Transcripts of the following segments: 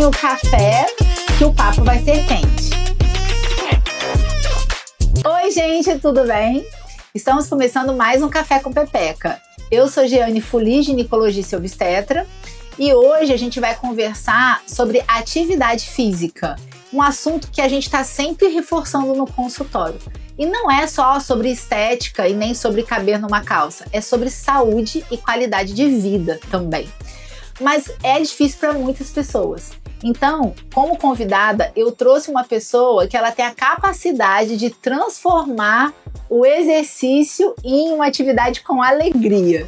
Peguem o café, que o papo vai ser quente. Oi, gente, tudo bem? Estamos começando mais um Café com Pepeca. Eu sou Jeane Fuli, ginecologista e obstetra, e hoje a gente vai conversar sobre atividade física, um assunto que a gente está sempre reforçando no consultório. E não é só sobre estética e nem sobre caber numa calça, é sobre saúde e qualidade de vida também. Mas é difícil para muitas pessoas. Então, como convidada, eu trouxe uma pessoa que ela tem a capacidade de transformar o exercício em uma atividade com alegria.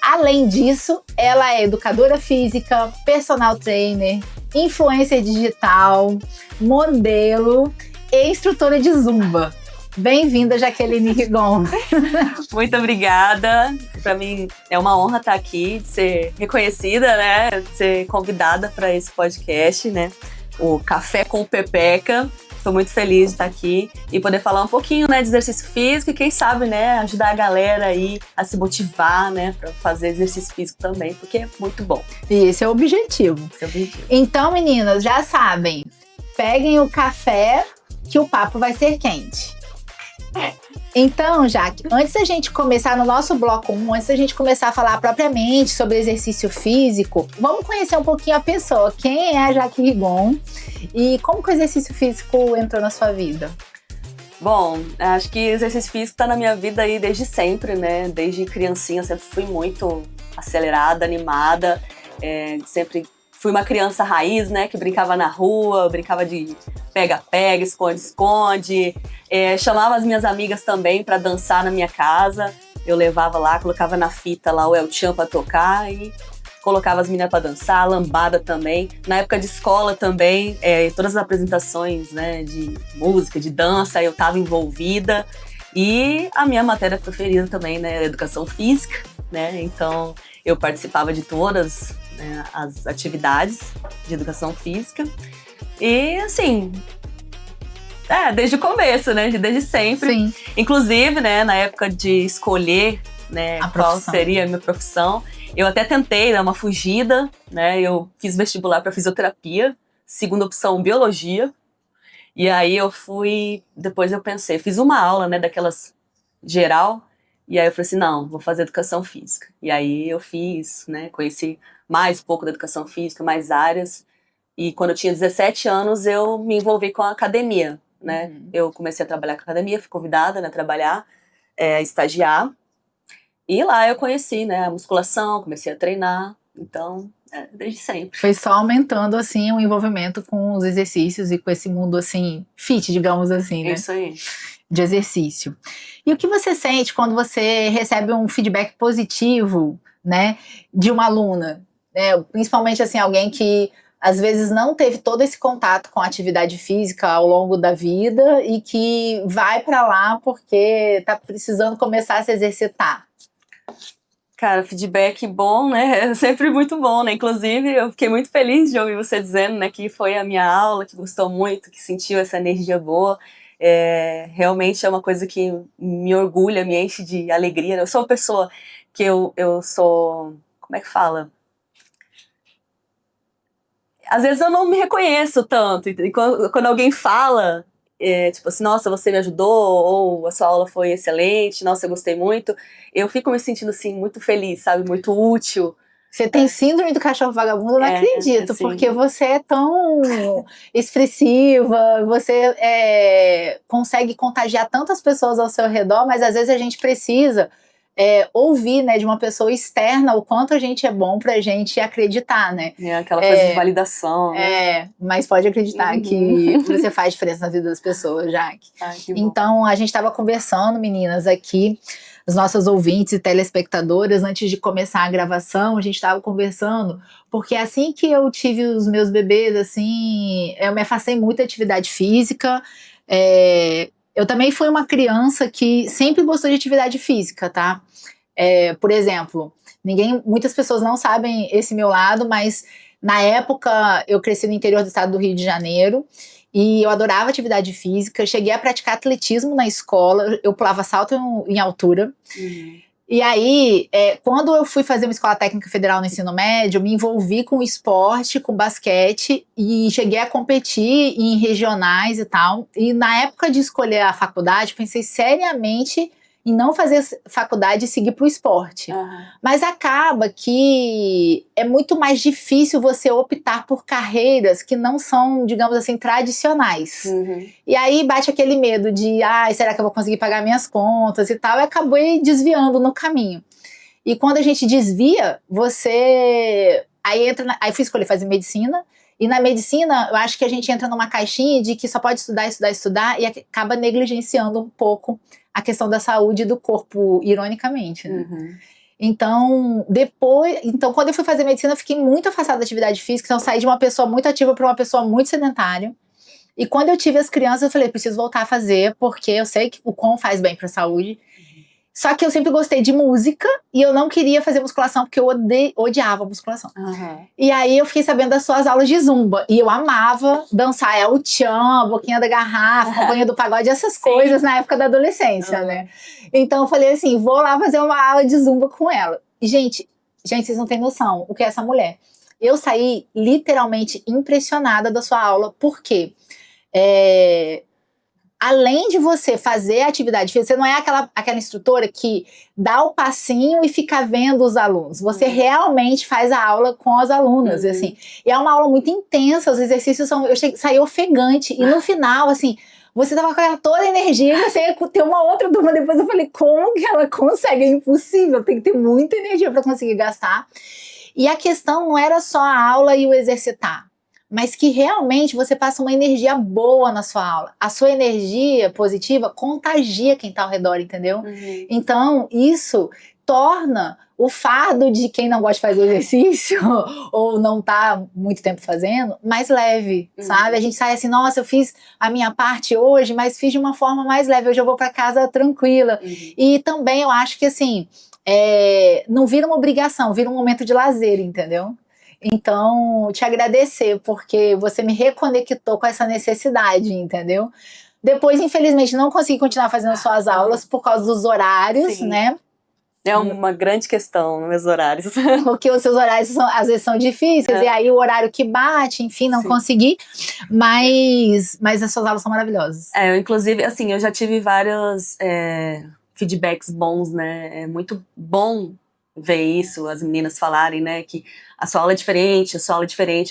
Além disso, ela é educadora física, personal trainer, influencer digital, modelo e instrutora de zumba. Bem-vinda, Jaqueline Rigon. Muito obrigada. Para mim é uma honra estar aqui, de ser reconhecida, né? De ser convidada para esse podcast, né? O Café com Pepeca. Estou muito feliz de estar aqui e poder falar um pouquinho, né, de exercício físico e quem sabe, né, ajudar a galera aí a se motivar, né, para fazer exercício físico também, porque é muito bom. E esse é o objetivo. Então, meninas, já sabem, peguem o café que o papo vai ser quente. Então, Jaque, antes da gente começar no nosso bloco 1, antes da gente começar a falar propriamente sobre exercício físico, vamos conhecer um pouquinho a pessoa. Quem é a Jaque Rigon e como que o exercício físico entrou na sua vida? Bom, acho que o exercício físico está na minha vida aí desde sempre, né? Desde criancinha eu sempre fui muito acelerada, animada, sempre fui uma criança raiz, né, que brincava na rua, brincava de pega-pega, esconde-esconde, chamava as minhas amigas também para dançar na minha casa, eu levava lá, colocava na fita lá o El Chan para tocar e colocava as meninas para dançar, lambada também. Na época de escola também, todas as apresentações, né, de música, de dança, eu estava envolvida. E a minha matéria preferida também, né, educação física, né, então eu participava de todas, né, as atividades de educação física. E assim, desde o começo, né, desde sempre. Sim. Inclusive, né, na época de escolher, né, qual seria a minha profissão, eu até tentei dar uma fugida, né, eu fiz vestibular para fisioterapia, segunda opção biologia. E aí depois eu pensei, fiz uma aula, né, daquelas geral, e aí eu falei assim, não, vou fazer educação física. E aí eu fiz, né, conheci mais um pouco da educação física, mais áreas, e quando eu tinha 17 anos eu me envolvi com a academia, né, eu comecei a trabalhar com a academia, fui convidada, né, a trabalhar, a estagiar, e lá eu conheci, né, a musculação, comecei a treinar, então... desde sempre. Foi só aumentando, assim, o envolvimento com os exercícios e com esse mundo, assim, fit, digamos assim, né? Isso aí. De exercício. E o que você sente quando você recebe um feedback positivo, né, de uma aluna? Né? Principalmente, assim, alguém que, às vezes, não teve todo esse contato com a atividade física ao longo da vida e que vai pra lá porque tá precisando começar a se exercitar. Cara, feedback bom, né? É sempre muito bom, né? Inclusive, eu fiquei muito feliz de ouvir você dizendo, né, que foi a minha aula, que gostou muito, que sentiu essa energia boa. Realmente é uma coisa que me orgulha, me enche de alegria. Eu sou uma pessoa que eu sou... Como é que fala? Às vezes eu não me reconheço tanto. E quando alguém fala... tipo assim, nossa, você me ajudou, ou a sua aula foi excelente, nossa, eu gostei muito, eu fico me sentindo, assim, muito feliz, sabe, muito útil. Você tem síndrome do cachorro vagabundo, eu não acredito, assim, porque você é tão expressiva, você consegue contagiar tantas pessoas ao seu redor, mas às vezes a gente precisa ouvir, né, de uma pessoa externa o quanto a gente é bom pra gente acreditar, né? Aquela coisa de validação, né? Mas pode acreditar que você faz diferença na vida das pessoas, Jaque. Então, a gente estava conversando, meninas, aqui, as nossas ouvintes e telespectadoras, antes de começar a gravação, a gente estava conversando, porque assim que eu tive os meus bebês, assim, eu me afastei muito da atividade física, eu também fui uma criança que sempre gostou de atividade física, tá? Por exemplo, muitas pessoas não sabem esse meu lado, mas na época eu cresci no interior do estado do Rio de Janeiro e eu adorava atividade física, cheguei a praticar atletismo na escola, eu pulava salto em altura. E aí, quando eu fui fazer uma escola técnica federal no ensino médio, me envolvi com esporte, com basquete, e cheguei a competir em regionais e tal. E na época de escolher a faculdade, pensei seriamente em não fazer faculdade e seguir para o esporte. Mas acaba que é muito mais difícil você optar por carreiras que não são, digamos assim, tradicionais. E aí bate aquele medo de, será que eu vou conseguir pagar minhas contas e tal, e acabei desviando no caminho. E quando a gente desvia, você... Aí fui escolher fazer medicina, e na medicina eu acho que a gente entra numa caixinha de que só pode estudar, e acaba negligenciando um pouco a questão da saúde do corpo, ironicamente, né? Então, quando eu fui fazer medicina, eu fiquei muito afastada da atividade física, então eu saí de uma pessoa muito ativa para uma pessoa muito sedentária. E quando eu tive as crianças, eu falei, preciso voltar a fazer, porque eu sei que o quão faz bem para a saúde. Só que eu sempre gostei de música e eu não queria fazer musculação porque eu odiava musculação. E aí eu fiquei sabendo das suas aulas de zumba. E eu amava dançar El Chan, Boquinha da Garrafa, Companhia do Pagode, essas coisas na época da adolescência, né? Então eu falei assim, vou lá fazer uma aula de zumba com ela. E gente, vocês não têm noção o que é essa mulher. Eu saí literalmente impressionada da sua aula, porque além de você fazer a atividade física, você não é aquela instrutora que dá o passinho e fica vendo os alunos. Você realmente faz a aula com as alunas, assim. E é uma aula muito intensa, os exercícios eu saí ofegante. E no final, assim, você tava com toda a energia e você ia ter uma outra turma depois. Eu falei, como que ela consegue? É impossível, tem que ter muita energia para conseguir gastar. E a questão não era só a aula e o exercitar, mas que realmente você passa uma energia boa na sua aula. A sua energia positiva contagia quem está ao redor, entendeu? Então, isso torna o fardo de quem não gosta de fazer exercício ou não tá muito tempo fazendo, mais leve, sabe? A gente sai assim, nossa, eu fiz a minha parte hoje, mas fiz de uma forma mais leve, hoje eu vou para casa tranquila. E também eu acho que assim, não vira uma obrigação, vira um momento de lazer, entendeu? Então, te agradecer, porque você me reconectou com essa necessidade, entendeu? Depois, infelizmente, não consegui continuar fazendo suas aulas por causa dos horários, né? É uma grande questão nos meus horários. Porque os seus horários às vezes são difíceis, e aí o horário que bate, enfim, não consegui. Mas as suas aulas são maravilhosas. Inclusive, assim, eu já tive vários feedbacks bons, né? É muito bom ver isso, as meninas falarem, né, que a sua aula é diferente,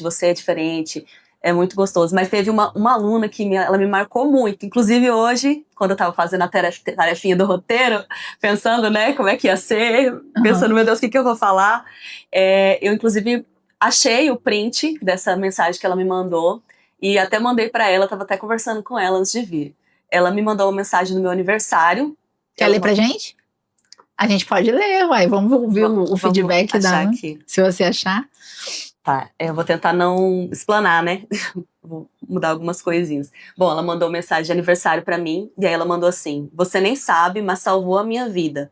você é diferente, é muito gostoso. Mas teve uma aluna que ela me marcou muito, inclusive hoje, quando eu tava fazendo a tarefinha do roteiro, pensando, né, como é que ia ser, pensando, meu Deus, o que eu vou falar, eu inclusive achei o print dessa mensagem que ela me mandou, e até mandei pra ela, tava até conversando com ela antes de vir. Ela me mandou uma mensagem no meu aniversário. Quer ler pra gente? A gente pode ler, vamos ouvir o feedback da se você achar. Tá, eu vou tentar não explanar, né? Vou mudar algumas coisinhas. Bom, ela mandou mensagem de aniversário pra mim, e aí ela mandou assim: você nem sabe, mas salvou a minha vida.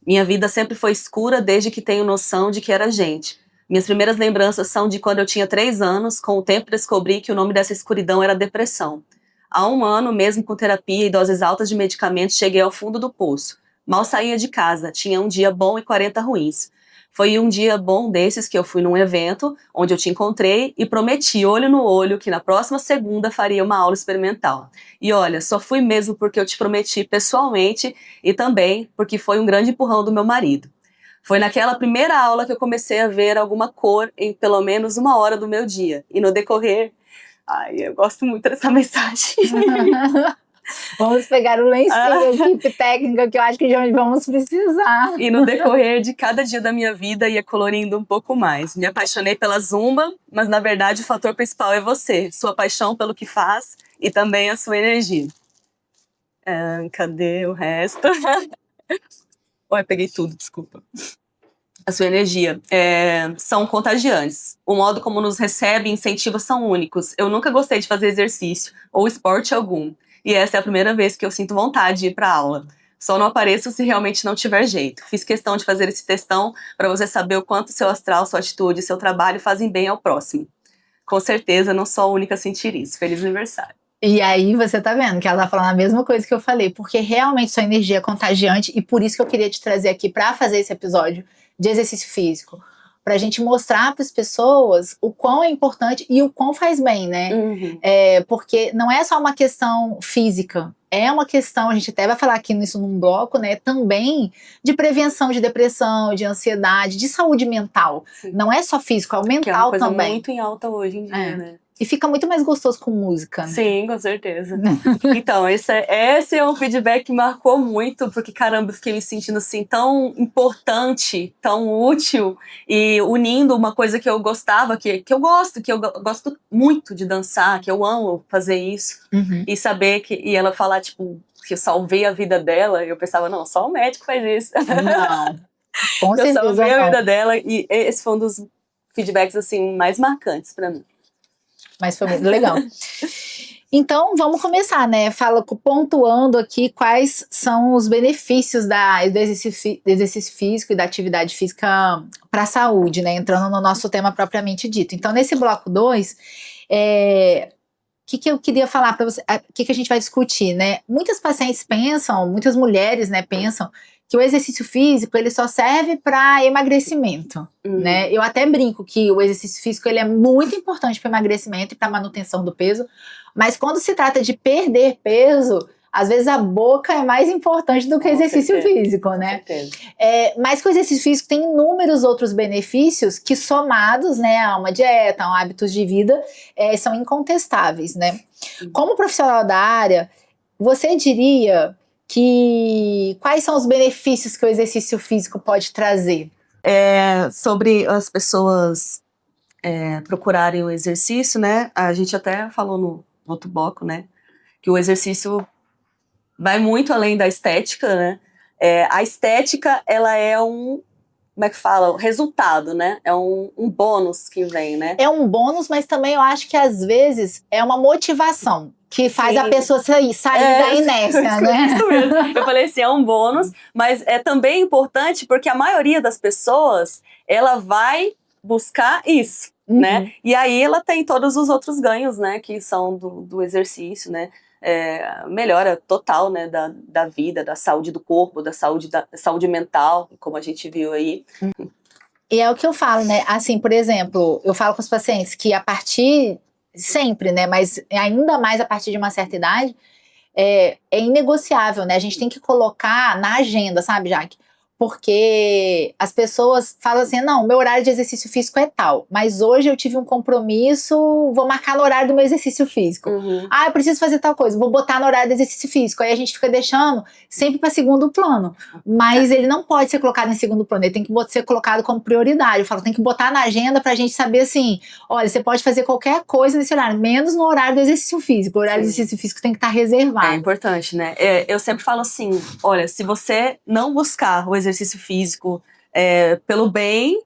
Minha vida sempre foi escura desde que tenho noção de que era gente. Minhas primeiras lembranças são de quando eu tinha 3 anos, com o tempo descobri que o nome dessa escuridão era depressão. Há 1 ano, mesmo com terapia e doses altas de medicamentos, cheguei ao fundo do poço. Mal saía de casa, tinha um dia bom e 40 ruins. Foi um dia bom desses que eu fui num evento, onde eu te encontrei e prometi, olho no olho, que na próxima segunda faria uma aula experimental. E olha, só fui mesmo porque eu te prometi pessoalmente e também porque foi um grande empurrão do meu marido. Foi naquela primeira aula que eu comecei a ver alguma cor em pelo menos 1 hora do meu dia. E no decorrer... eu gosto muito dessa mensagem. Vamos pegar o lencinho, equipe técnica, que eu acho que já vamos precisar. E no decorrer de cada dia da minha vida ia colorindo um pouco mais. Me apaixonei pela zumba, mas na verdade o fator principal é você. Sua paixão pelo que faz e também a sua energia. Cadê o resto? Peguei tudo, desculpa. A sua energia são contagiantes. O modo como nos recebe e incentiva são únicos. Eu nunca gostei de fazer exercício ou esporte algum. E essa é a primeira vez que eu sinto vontade de ir pra aula. Só não apareço se realmente não tiver jeito. Fiz questão de fazer esse textão para você saber o quanto seu astral, sua atitude e seu trabalho fazem bem ao próximo. Com certeza, não sou a única a sentir isso. Feliz aniversário. E aí você tá vendo que ela tá falando a mesma coisa que eu falei, porque realmente sua energia é contagiante e por isso que eu queria te trazer aqui pra fazer esse episódio de exercício físico, pra gente mostrar para as pessoas o quão é importante e o quão faz bem, né? Porque não é só uma questão física, é uma questão, a gente até vai falar aqui nisso num bloco, né? Também de prevenção de depressão, de ansiedade, de saúde mental. Sim. Não é só físico, é o mental que é uma coisa também. muito em alta hoje em dia, né? E fica muito mais gostoso com música. Né? Sim, com certeza. Então, esse é um feedback que marcou muito, porque, caramba, eu fiquei me sentindo assim tão importante, tão útil, e unindo uma coisa que eu gostava, que eu gosto muito de dançar, que eu amo fazer isso, e saber e ela falar, tipo, que eu salvei a vida dela, e eu pensava, não, só o médico faz isso. Não, com certeza eu salvei não. a vida dela, e esse foi um dos feedbacks, assim, mais marcantes pra mim. Mas foi muito legal. Então, vamos começar, né? Pontuando aqui quais são os benefícios do exercício físico e da atividade física para a saúde, né? Entrando no nosso tema propriamente dito. Então, nesse bloco 2, o que eu queria falar para você, o que a gente vai discutir, né? Muitas pacientes pensam, muitas mulheres, né, pensam que o exercício físico, ele só serve para emagrecimento, né? Eu até brinco que o exercício físico, ele é muito importante para emagrecimento e para manutenção do peso, mas quando se trata de perder peso, às vezes a boca é mais importante do que o exercício físico, né? Mas que o exercício físico tem inúmeros outros benefícios que somados, né, a uma dieta, a hábitos de vida, são incontestáveis, né? Como profissional da área, você diria quais são os benefícios que o exercício físico pode trazer? Sobre as pessoas procurarem o exercício, né? A gente até falou no outro bloco, né? Que o exercício vai muito além da estética, né? A estética, ela é como é que fala? O resultado, né? É um bônus que vem, né? É um bônus, mas também eu acho que às vezes é uma motivação que faz a pessoa sair da inércia, né? Isso mesmo. Eu falei assim, é um bônus, mas é também importante porque a maioria das pessoas, ela vai buscar isso, né? E aí ela tem todos os outros ganhos, né? Que são do exercício, né? Melhora total, né? Da vida, da saúde do corpo, da saúde mental, como a gente viu aí. E é o que eu falo, né? Assim, por exemplo, eu falo com os pacientes que a partir sempre, né? Mas ainda mais a partir de uma certa idade, é inegociável, né? A gente tem que colocar na agenda, sabe, Jaque? Porque as pessoas falam assim, não, meu horário de exercício físico é tal, mas hoje eu tive um compromisso, vou marcar no horário do meu exercício físico. Eu preciso fazer tal coisa, vou botar no horário do exercício físico. Aí a gente fica deixando sempre para segundo plano. Mas ele não pode ser colocado em segundo plano, ele tem que ser colocado como prioridade. Eu falo, tem que botar na agenda pra gente saber assim, olha, você pode fazer qualquer coisa nesse horário, menos no horário do exercício físico. O horário do exercício físico tem que estar reservado. É importante, né? Eu sempre falo assim, olha, se você não buscar o exercício físico pelo bem,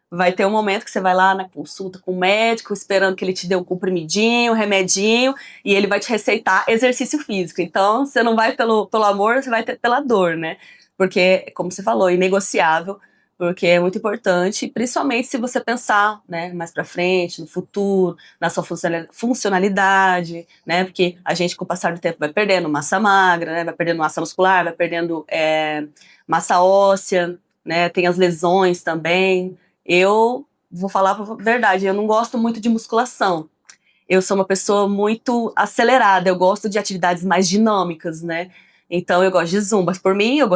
vai ter um momento que você vai lá na consulta com o médico, esperando que ele te dê um comprimidinho, um remedinho, e ele vai te receitar exercício físico. Então, você não vai pelo amor, você vai pela dor, né? Porque, como você falou, é inegociável, porque é muito importante, principalmente se você pensar, né, mais pra frente, no futuro, na sua funcionalidade, né, porque a gente, com o passar do tempo, vai perdendo massa magra, né, vai perdendo massa muscular, vai perdendo massa óssea, né, tem as lesões também. Eu vou falar a verdade, eu não gosto muito de musculação. Eu sou uma pessoa muito acelerada, eu gosto de atividades mais dinâmicas, né? Então eu gosto de zumba. Por mim, eu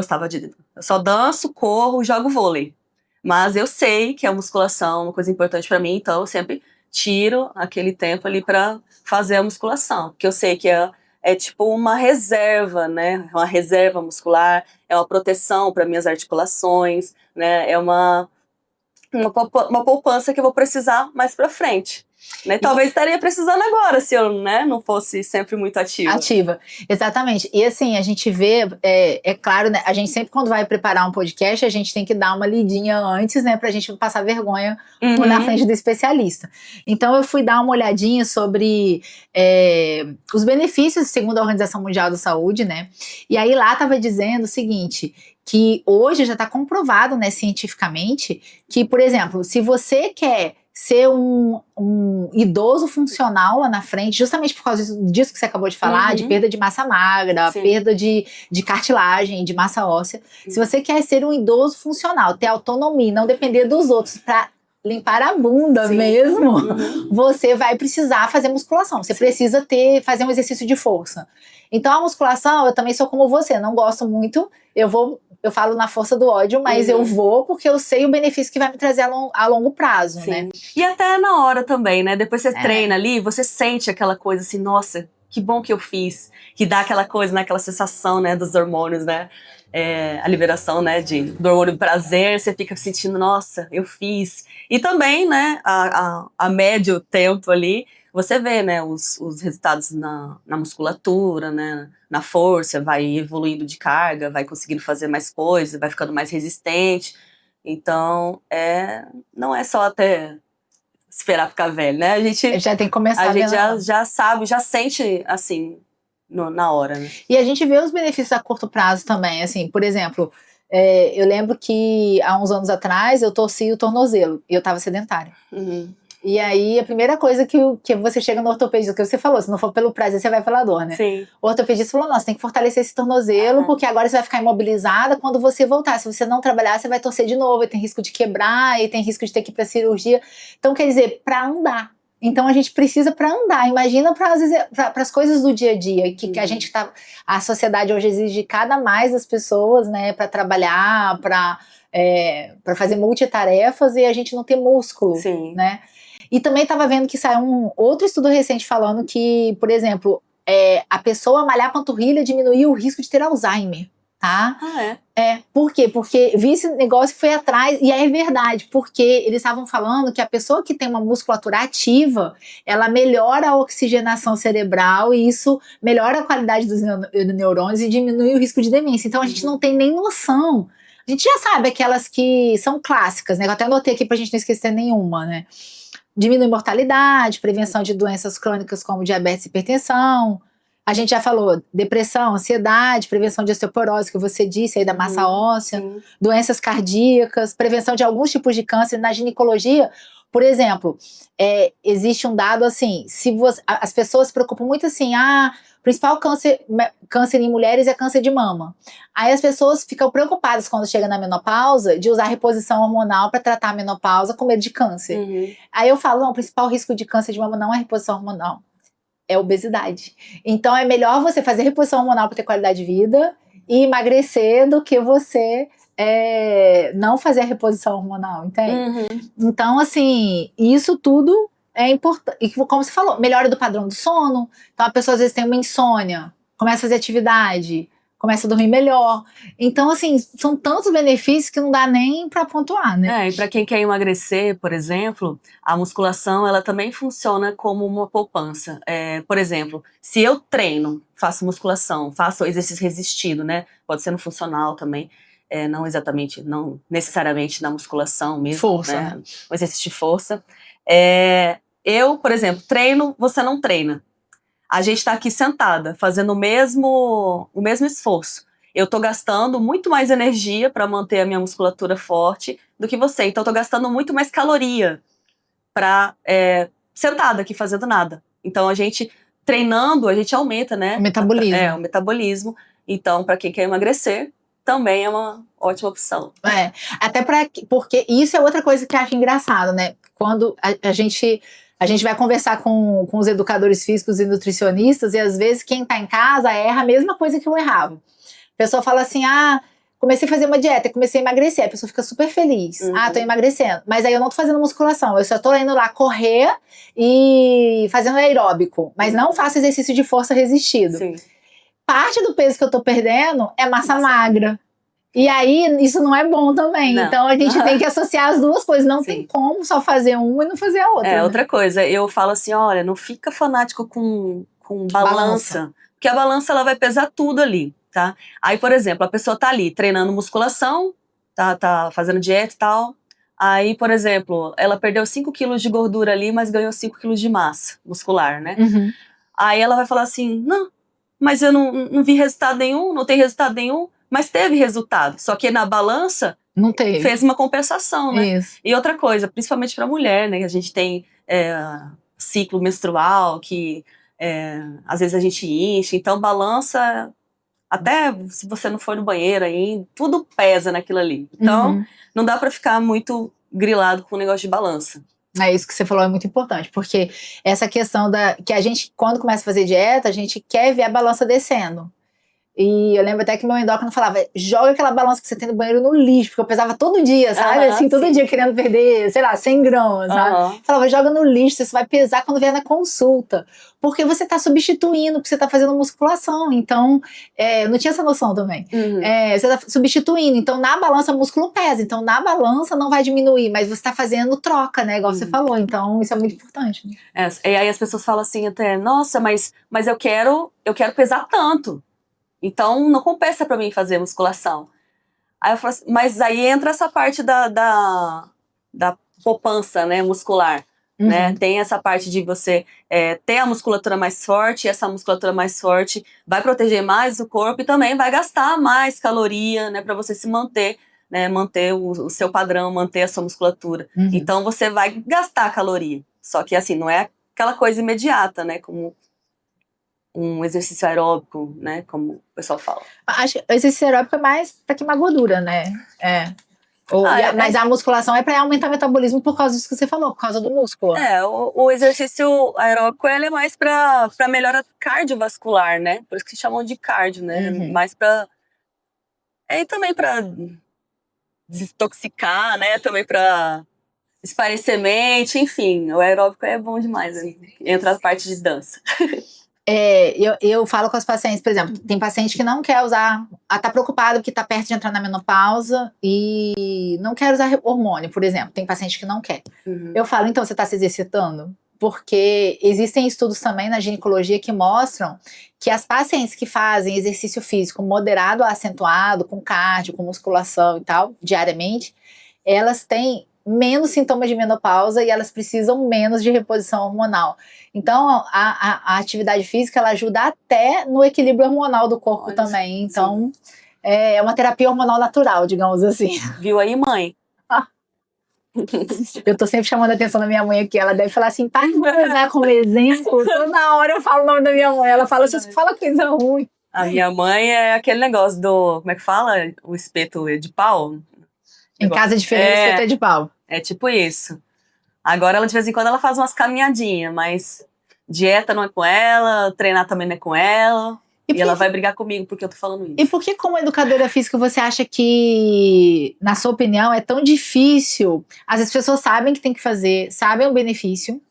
só danço, corro, jogo vôlei. Mas eu sei que a musculação é uma coisa importante pra mim, então eu sempre tiro aquele tempo ali pra fazer a musculação. Porque eu sei que é tipo uma reserva, né? Uma reserva muscular, é uma proteção para minhas articulações, né? É uma poupança que eu vou precisar mais pra frente. Né? Talvez estaria precisando agora, se eu, né, não fosse sempre muito ativa. Exatamente. E assim, a gente vê, claro, né, a gente sempre quando vai preparar um podcast, a gente tem que dar uma lidinha antes, né, pra gente não passar vergonha na frente do especialista. Então eu fui dar uma olhadinha sobre os benefícios segundo a Organização Mundial da Saúde, né, e aí lá tava dizendo o seguinte, que hoje já está comprovado, né, cientificamente, que, por exemplo, se você quer ser um idoso funcional lá na frente, justamente por causa disso que você acabou de falar, de perda de massa magra, Sim. perda de cartilagem, de massa óssea. Se você quer ser um idoso funcional, ter autonomia, não depender dos outros para limpar a bunda mesmo, você vai precisar fazer musculação. Você precisa fazer um exercício de força. Então a musculação, eu também sou como você, não gosto muito, eu falo na força do ódio, mas eu vou porque eu sei o benefício que vai me trazer a longo prazo, né? E até na hora também, né? Depois você treina ali, você sente aquela coisa assim, nossa, que bom que eu fiz. Que dá aquela coisa, né? Aquela sensação, né? Dos hormônios, né? A liberação, né? Do hormônio do prazer, você fica sentindo, nossa, eu fiz. E também, né? A médio tempo ali, você vê, né? Os resultados na musculatura, né? Na força, vai evoluindo de carga, vai conseguindo fazer mais coisas, vai ficando mais resistente. Então, não é só até esperar ficar velho, né? A gente já tem que começar. A gente já sabe, já sente, assim, na hora, né? E a gente vê os benefícios a curto prazo também, assim, por exemplo, eu lembro que há uns anos atrás eu torci o tornozelo e eu tava sedentária. E aí, a primeira coisa que você chega no ortopedista, que você falou, se não for pelo prazer, você vai pela dor, né? Sim. O ortopedista falou, nossa, tem que fortalecer esse tornozelo, porque agora você vai ficar imobilizada, quando você voltar, se você não trabalhar, você vai torcer de novo, e tem risco de quebrar, e tem risco de ter que ir pra cirurgia. Então, quer dizer, pra andar. Então, a gente precisa pra andar. Imagina para as coisas do dia a dia, que a sociedade hoje exige de cada mais das pessoas, né, pra trabalhar, pra fazer multitarefas, e a gente não tem músculo, né? E também estava vendo que saiu um outro estudo recente falando que, por exemplo, a pessoa malhar a panturrilha diminuiu o risco de ter Alzheimer, tá? Por quê? Porque vi esse negócio que foi atrás, e é verdade, porque eles estavam falando que a pessoa que tem uma musculatura ativa, ela melhora a oxigenação cerebral e isso melhora a qualidade dos neurônios e diminui o risco de demência. Então a gente não tem nem noção. A gente já sabe aquelas que são clássicas, né? Eu até anotei aqui pra gente não esquecer nenhuma, né? Diminui mortalidade, prevenção de doenças crônicas como diabetes e hipertensão. A gente já falou depressão, ansiedade, prevenção de osteoporose, que você disse aí da massa óssea, doenças cardíacas, prevenção de alguns tipos de câncer. Na ginecologia, por exemplo, existe um dado assim, as pessoas se preocupam muito assim, o principal câncer em mulheres é câncer de mama. Aí as pessoas ficam preocupadas quando chega na menopausa de usar reposição hormonal para tratar a menopausa com medo de câncer. Aí eu falo, não, o principal risco de câncer de mama não é reposição hormonal, é obesidade. Então é melhor você fazer reposição hormonal para ter qualidade de vida e emagrecer do que você não fazer a reposição hormonal, entende? Então, assim, isso tudo é importante. E como você falou, melhora do padrão do sono. Então a pessoa às vezes tem uma insônia, começa a fazer atividade, começa a dormir melhor. Então, assim, são tantos benefícios que não dá nem pra pontuar, né? E pra quem quer emagrecer, por exemplo, a musculação, ela também funciona como uma poupança. Por exemplo, se eu treino, faço musculação, faço exercício resistido, né? Pode ser no funcional também. Não necessariamente na musculação mesmo. Força, né? Um exercício de força. Eu, por exemplo, treino, você não treina. A gente tá aqui sentada, fazendo o mesmo esforço. Eu tô gastando muito mais energia para manter a minha musculatura forte do que você. Então eu tô gastando muito mais caloria sentada aqui fazendo nada. Então a gente, treinando, a gente aumenta, né? O metabolismo. O metabolismo. Então, para quem quer emagrecer, também é uma ótima opção. Até porque isso é outra coisa que eu acho engraçado, né? Quando a gente vai conversar com os educadores físicos e nutricionistas e às vezes quem tá em casa erra a mesma coisa que eu errava. A pessoa fala assim, comecei a fazer uma dieta, comecei a emagrecer, a pessoa fica super feliz. Tô emagrecendo. Mas aí eu não tô fazendo musculação, eu só tô indo lá correr e fazendo aeróbico, mas não faço exercício de força resistido. Sim. Parte do peso que eu tô perdendo é massa magra. E aí, isso não é bom também. Não. Então, a gente tem que associar as duas coisas. Não tem como só fazer uma e não fazer a outra. Outra coisa. Eu falo assim, olha, não fica fanático com balança. Porque a balança, ela vai pesar tudo ali, tá? Aí, por exemplo, a pessoa tá ali treinando musculação, tá fazendo dieta e tal. Aí, por exemplo, ela perdeu 5 quilos de gordura ali, mas ganhou 5 quilos de massa muscular, né? Aí ela vai falar assim, não, mas eu não vi resultado nenhum, não tem resultado nenhum. Mas teve resultado, só que na balança Não teve. Fez uma compensação, né? Isso. E outra coisa, principalmente pra mulher, né? A gente tem ciclo menstrual, que às vezes a gente enche, então balança, até se você não for no banheiro aí, tudo pesa naquilo ali. Então, não dá pra ficar muito grilado com o negócio de balança. É isso que você falou, é muito importante, porque essa questão que a gente, quando começa a fazer dieta, a gente quer ver a balança descendo. E eu lembro até que meu endócrino falava, joga aquela balança que você tem no banheiro no lixo, porque eu pesava todo dia, sabe? Assim, todo dia querendo perder, sei lá, 100 gramas, sabe? Falava, joga no lixo, você vai pesar quando vier na consulta. Porque você tá substituindo, porque você tá fazendo musculação. Então, eu não tinha essa noção também. Você tá substituindo, então na balança o músculo pesa. Então na balança não vai diminuir, mas você tá fazendo troca, né? Igual você falou. Então isso é muito importante. Né? E aí as pessoas falam assim até, nossa, mas eu quero pesar tanto. Então, não compensa pra mim fazer musculação. Aí eu falo assim, mas aí entra essa parte da poupança, né, muscular. Né? Tem essa parte de você ter a musculatura mais forte, e essa musculatura mais forte vai proteger mais o corpo e também vai gastar mais caloria, né, pra você se manter, né, manter o seu padrão, manter a sua musculatura. Então, você vai gastar caloria. Só que, assim, não é aquela coisa imediata, né, como um exercício aeróbico, né, como o pessoal fala. Acho que o exercício aeróbico é mais pra queimar gordura, né? Mas a musculação é pra aumentar o metabolismo por causa disso que você falou, por causa do músculo. O exercício aeróbico, ele é mais pra melhora cardiovascular, né? Por isso que chamam de cardio, né? Mais pra... E também pra desintoxicar, né? Também pra espairecer mente, enfim. O aeróbico é bom demais, né? Entra a parte de dança. Eu falo com as pacientes, por exemplo, tem paciente que não quer usar, tá preocupado porque tá perto de entrar na menopausa e não quer usar hormônio, por exemplo. Tem paciente que não quer. Eu falo, então você tá se exercitando? Porque existem estudos também na ginecologia que mostram que as pacientes que fazem exercício físico moderado a acentuado, com cardio, com musculação e tal, diariamente, elas têm menos sintomas de menopausa e elas precisam menos de reposição hormonal. Então, a atividade física, ela ajuda até no equilíbrio hormonal do corpo também. Então, é uma terapia hormonal natural, digamos assim. Viu aí, mãe? Eu tô sempre chamando a atenção da minha mãe aqui. Ela deve falar assim, para de usar como exemplo. Toda hora eu falo o nome da minha mãe. Ela fala, você fala coisa ruim. A minha mãe é aquele negócio do... Como é que fala? O espeto de pau? Em casa diferente, o espeto é de pau. É tipo isso. Agora, ela de vez em quando, ela faz umas caminhadinhas, mas dieta não é com ela, treinar também não é com ela. E ela vai brigar comigo porque eu tô falando isso. E por que, como educadora física, você acha que, na sua opinião, é tão difícil? Às vezes as pessoas sabem que tem que fazer, sabem o benefício,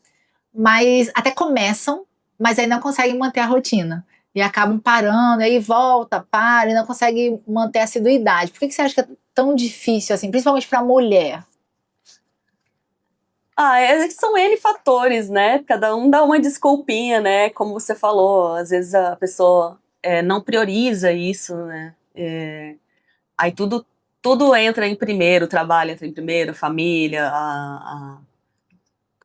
mas até começam, mas aí não conseguem manter a rotina. E acabam parando, aí volta, para, e não conseguem manter a assiduidade. Por que você acha que é tão difícil, assim, principalmente pra mulher? São N fatores, né? Cada um dá uma desculpinha, né? Como você falou, às vezes a pessoa não prioriza isso, né? Aí tudo entra em primeiro, o trabalho entra em primeiro, a família, a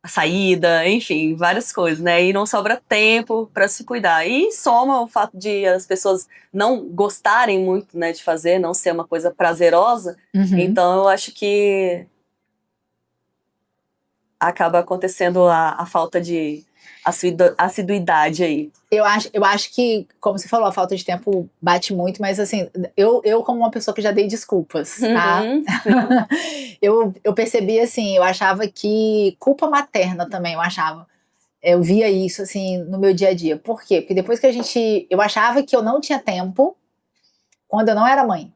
saída, enfim, várias coisas, né? E não sobra tempo para se cuidar. E soma o fato de as pessoas não gostarem muito, né, de fazer, não ser uma coisa prazerosa. Então eu acho que acaba acontecendo a falta de assiduidade aí. Eu acho que, como você falou, a falta de tempo bate muito, mas assim, eu como uma pessoa que já dei desculpas, tá? Eu percebi assim, eu achava que culpa materna também, eu via isso assim no meu dia a dia. Por quê? Porque depois que eu achava que eu não tinha tempo quando eu não era mãe.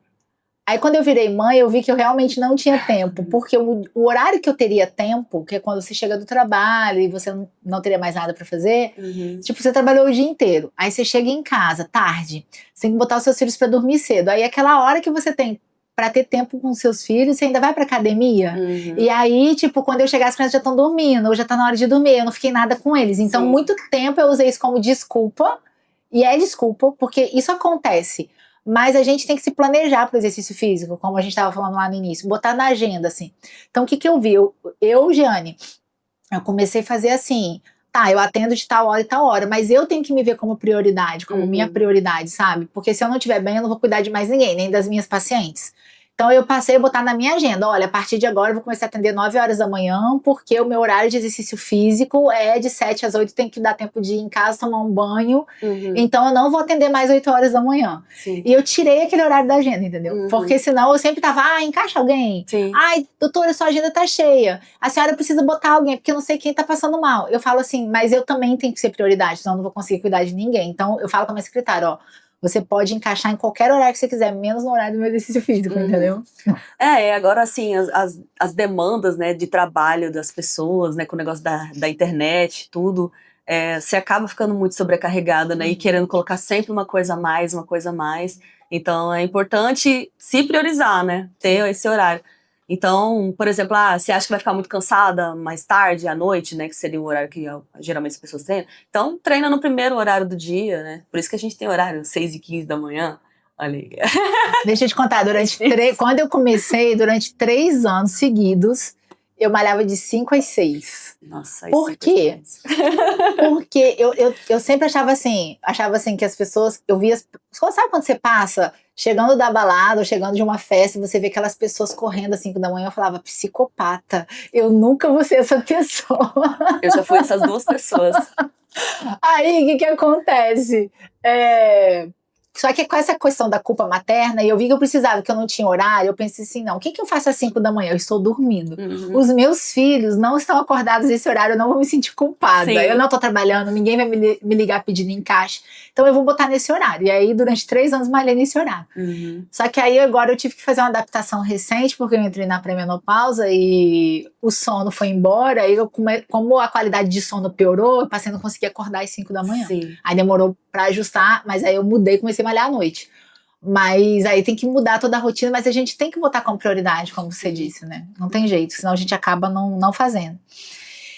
Aí quando eu virei mãe, eu vi que eu realmente não tinha tempo, porque o horário que eu teria tempo, que é quando você chega do trabalho e você não teria mais nada pra fazer, tipo, você trabalhou o dia inteiro, aí você chega em casa, tarde, você tem que botar os seus filhos pra dormir cedo, aí aquela hora que você tem pra ter tempo com os seus filhos, você ainda vai pra academia, e aí, tipo, quando eu chegar as crianças já estão dormindo, ou já tá na hora de dormir, eu não fiquei nada com eles, então muito tempo eu usei isso como desculpa, e é desculpa, porque isso acontece. Mas a gente tem que se planejar para o exercício físico, como a gente estava falando lá no início, botar na agenda, assim. Então, o que eu vi? Giane, eu comecei a fazer assim, tá, eu atendo de tal hora e tal hora, mas eu tenho que me ver como prioridade, como minha prioridade, sabe? Porque se eu não estiver bem, eu não vou cuidar de mais ninguém, nem das minhas pacientes. Então eu passei a botar na minha agenda, olha, a partir de agora eu vou começar a atender 9 horas da manhã, porque o meu horário de exercício físico é de 7 às 8, tem que dar tempo de ir em casa, tomar um banho, então eu não vou atender mais 8 horas da manhã. Sim. E eu tirei aquele horário da agenda, entendeu? Porque senão eu sempre tava, encaixa alguém. Sim. Ai, doutora, sua agenda tá cheia. A senhora precisa botar alguém, porque eu não sei quem tá passando mal. Eu falo assim, mas eu também tenho que ser prioridade, senão eu não vou conseguir cuidar de ninguém. Então eu falo com a minha secretária, ó, você pode encaixar em qualquer horário que você quiser, menos no horário do meu exercício físico, entendeu? Agora assim, as demandas, né, de trabalho das pessoas, né, com o negócio da internet, tudo, você acaba ficando muito sobrecarregada, né, e querendo colocar sempre uma coisa a mais, uma coisa a mais. Então é importante se priorizar, né, ter esse horário. Então, por exemplo, você acha que vai ficar muito cansada mais tarde, à noite, né, que seria o horário que geralmente as pessoas treinam, então treina no primeiro horário do dia, né, por isso que a gente tem horário 6h15 da manhã, olha aí. Deixa eu te contar, quando eu comecei, durante 3 anos seguidos, eu malhava de 5 às 6. Nossa, por quê? Porque eu sempre achava assim que as pessoas, sabe quando você passa chegando da balada ou chegando de uma festa, você vê aquelas pessoas correndo às 5 da manhã, eu falava, psicopata, eu nunca vou ser essa pessoa. Eu já fui essas duas pessoas. Aí, o que acontece? Só que com essa questão da culpa materna, e eu vi que eu precisava, que eu não tinha horário, eu pensei assim, não, o que eu faço às 5 da manhã? Eu estou dormindo. Os meus filhos não estão acordados nesse horário, eu não vou me sentir culpada. Sim. Eu não estou trabalhando, ninguém vai me ligar pedindo encaixe. Então eu vou botar nesse horário. E aí, durante 3 anos, malhei nesse horário. Só que aí, agora, eu tive que fazer uma adaptação recente, porque eu entrei na pré-menopausa e o sono foi embora. Aí, como a qualidade de sono piorou, eu passei a não conseguir acordar às 5 da manhã. Sim. Aí demorou pra ajustar, mas aí eu mudei, comecei a malhar à noite. Mas aí tem que mudar toda a rotina, mas a gente tem que botar como prioridade, como você disse, né? Não tem jeito, senão a gente acaba não fazendo.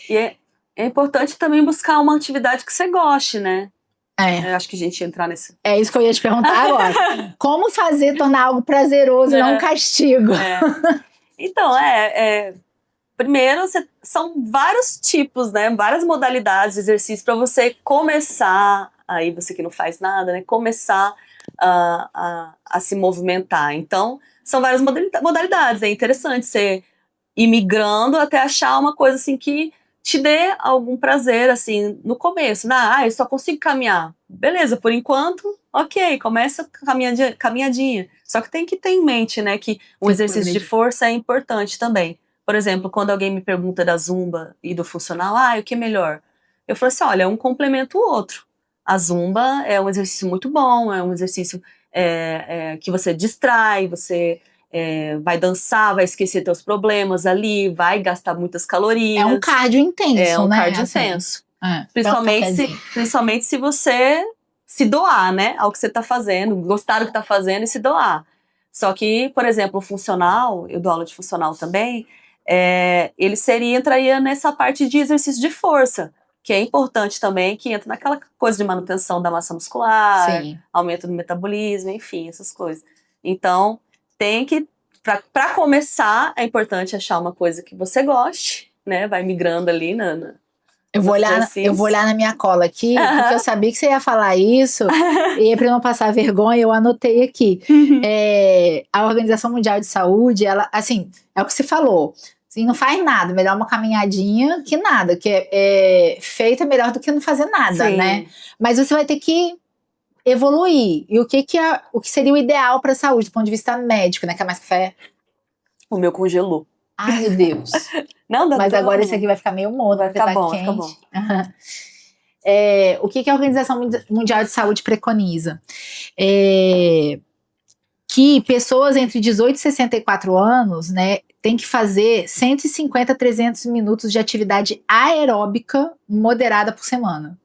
E é importante também buscar uma atividade que você goste, né? Eu acho que a gente ia entrar nesse... É isso que eu ia te perguntar agora. Como tornar algo prazeroso e não um castigo? Então, primeiro, são vários tipos, né? Várias modalidades de exercício para você começar, aí você que não faz nada, né? Começar a se movimentar. Então, são várias modalidades. É interessante você ir migrando até achar uma coisa assim que te dê algum prazer, assim, no começo. Eu só consigo caminhar. Beleza, por enquanto, ok, começa a caminhadinha. Só que tem que ter em mente, né, que um exercício de força é importante também. Por exemplo, quando alguém me pergunta da Zumba e do funcional, o que é melhor? Eu falo assim, olha, um complementa o outro. A Zumba é um exercício muito bom, é um exercício que você distrai, você vai dançar, vai esquecer teus problemas ali, vai gastar muitas calorias. É um cardio intenso, né? É um cardio intenso. Principalmente se você se doar, né, ao que você está fazendo, gostar do que está fazendo e se doar. Só que, por exemplo, o funcional, eu dou aula de funcional também, ele entraria nessa parte de exercício de força, que é importante também, que entra naquela coisa de manutenção da massa muscular, aumento do metabolismo, enfim, essas coisas. Então, tem que, para começar, é importante achar uma coisa que você goste, né, vai migrando ali Eu vou olhar na minha cola aqui, porque eu sabia que você ia falar isso, e para não passar vergonha, eu anotei aqui. A Organização Mundial de Saúde, ela, assim, é o que você falou, assim, não faz nada, melhor uma caminhadinha que nada, que feito é melhor do que não fazer nada, né? Mas você vai ter que evoluir. E o que seria o ideal para a saúde, do ponto de vista médico, né? Quer mais café? O meu congelou. Ai, meu Deus. Mas agora esse aqui vai ficar meio morno, vai ficar bom, quente. Vai ficar bom. O que a Organização Mundial de Saúde preconiza? Que pessoas entre 18 e 64 anos, né, tem que fazer 150 a 300 minutos de atividade aeróbica moderada por semana.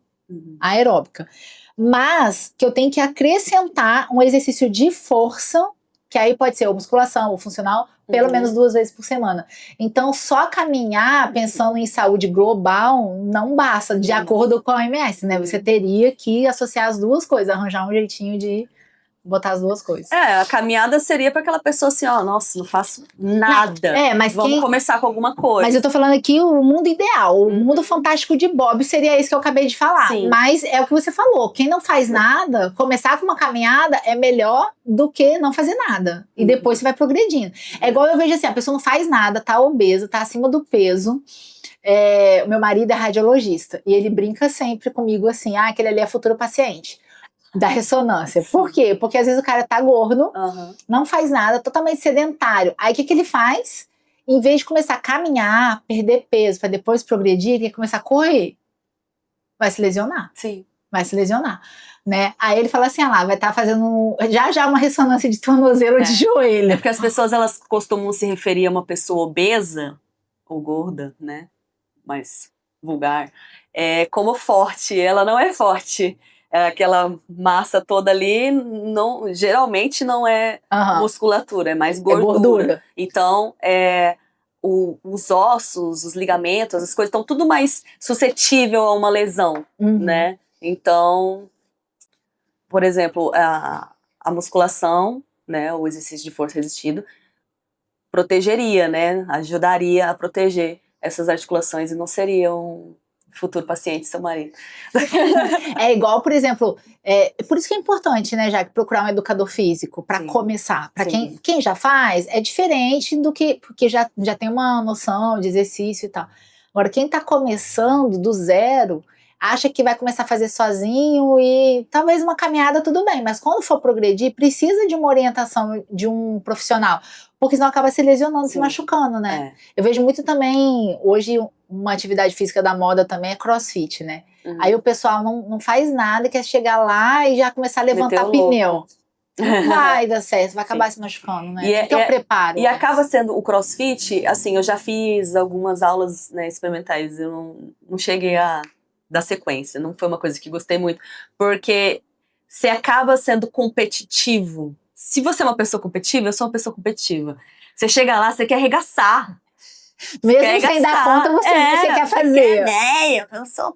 Aeróbica. Mas que eu tenho que acrescentar um exercício de força, que aí pode ser ou musculação ou funcional, pelo menos 2 vezes por semana. Então, só caminhar pensando em saúde global não basta, de acordo com a OMS, né? Você teria que associar as duas coisas, arranjar um jeitinho de botar as duas coisas. A caminhada seria para aquela pessoa assim, ó, nossa, não faço nada. Mas vamos começar com alguma coisa. Mas eu tô falando aqui o mundo ideal, o mundo fantástico de Bob seria esse que eu acabei de falar. Sim. Mas é o que você falou, quem não faz nada, começar com uma caminhada é melhor do que não fazer nada. E depois você vai progredindo. É igual eu vejo assim, a pessoa não faz nada, tá obesa, tá acima do peso. O meu marido é radiologista e ele brinca sempre comigo assim, aquele ali é futuro paciente. Da ressonância. Sim. Por quê? Porque às vezes o cara tá gordo, não faz nada, totalmente sedentário. Aí o que ele faz? Em vez de começar a caminhar, perder peso, para depois progredir, ele quer começar a correr. Vai se lesionar. Sim. Vai se lesionar. Né? Aí ele fala assim, vai estar fazendo já uma ressonância de tornozelo de joelho. É porque as pessoas, elas costumam se referir a uma pessoa obesa, ou gorda, né? Mais vulgar, como forte. Ela não é forte. Aquela massa toda ali, geralmente não é musculatura, é mais gordura. Então, os ossos, os ligamentos, as coisas estão tudo mais suscetível a uma lesão, né? Então, por exemplo, a musculação, né, o exercício de força resistido, protegeria, né? Ajudaria a proteger essas articulações e não seriam futuro paciente, seu marido. É igual, por exemplo, por isso que é importante, né, Jaque, procurar um educador físico para começar. Para quem já faz, é diferente do que, porque já tem uma noção de exercício e tal. Agora, quem tá começando do zero, acha que vai começar a fazer sozinho e talvez uma caminhada tudo bem, mas quando for progredir, precisa de uma orientação de um profissional, porque senão acaba se lesionando, se machucando, né? Eu vejo muito também, hoje, uma atividade física da moda também é crossfit, né? Aí o pessoal não faz nada, quer chegar lá e já começar a levantar pneu. Não vai dar certo, vai acabar se machucando, né? Tem o preparo. E acaba sendo o crossfit, assim, eu já fiz algumas aulas, né, experimentais, eu não cheguei a dar sequência, não foi uma coisa que gostei muito, porque você acaba sendo competitivo. Se você é uma pessoa competitiva, eu sou uma pessoa competitiva. Você chega lá, você quer arregaçar. Mesmo sem dar conta, você quer fazer. Eu sou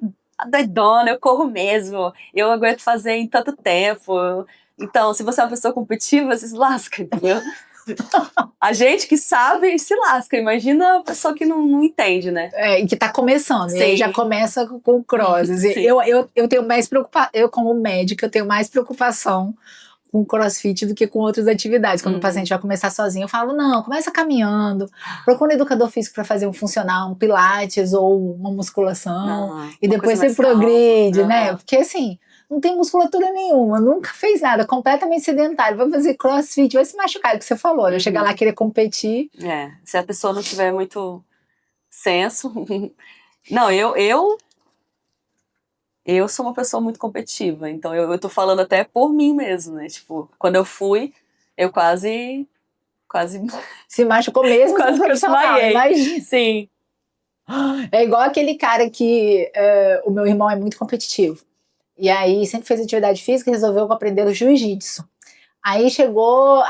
doidona, eu corro mesmo, eu aguento fazer em tanto tempo. Então, se você é uma pessoa competitiva, você se lasca, entendeu? A gente que sabe se lasca. Imagina a pessoa que não entende, né? E que tá começando. E aí já começa com o cross. Eu tenho mais preocupação. Eu, como médica, eu tenho mais preocupação com crossfit do que com outras atividades. Quando o paciente vai começar sozinho, eu falo, não, começa caminhando. Procura um educador físico para fazer um funcional, um pilates ou uma musculação. E depois você progride, né? Porque assim, não tem musculatura nenhuma, nunca fez nada, completamente sedentário. Vai fazer crossfit, vai se machucar, é o que você falou, né? Chegar lá querer competir. Se a pessoa não tiver muito senso. Não, eu sou uma pessoa muito competitiva, então eu tô falando até por mim mesmo, né? Tipo, quando eu fui, eu quase se machucou mesmo, quase que eu desmaiei. Imagina. Sim. É igual aquele cara que o meu irmão é muito competitivo. E aí sempre fez atividade física e resolveu aprender o jiu-jitsu. Aí chegou,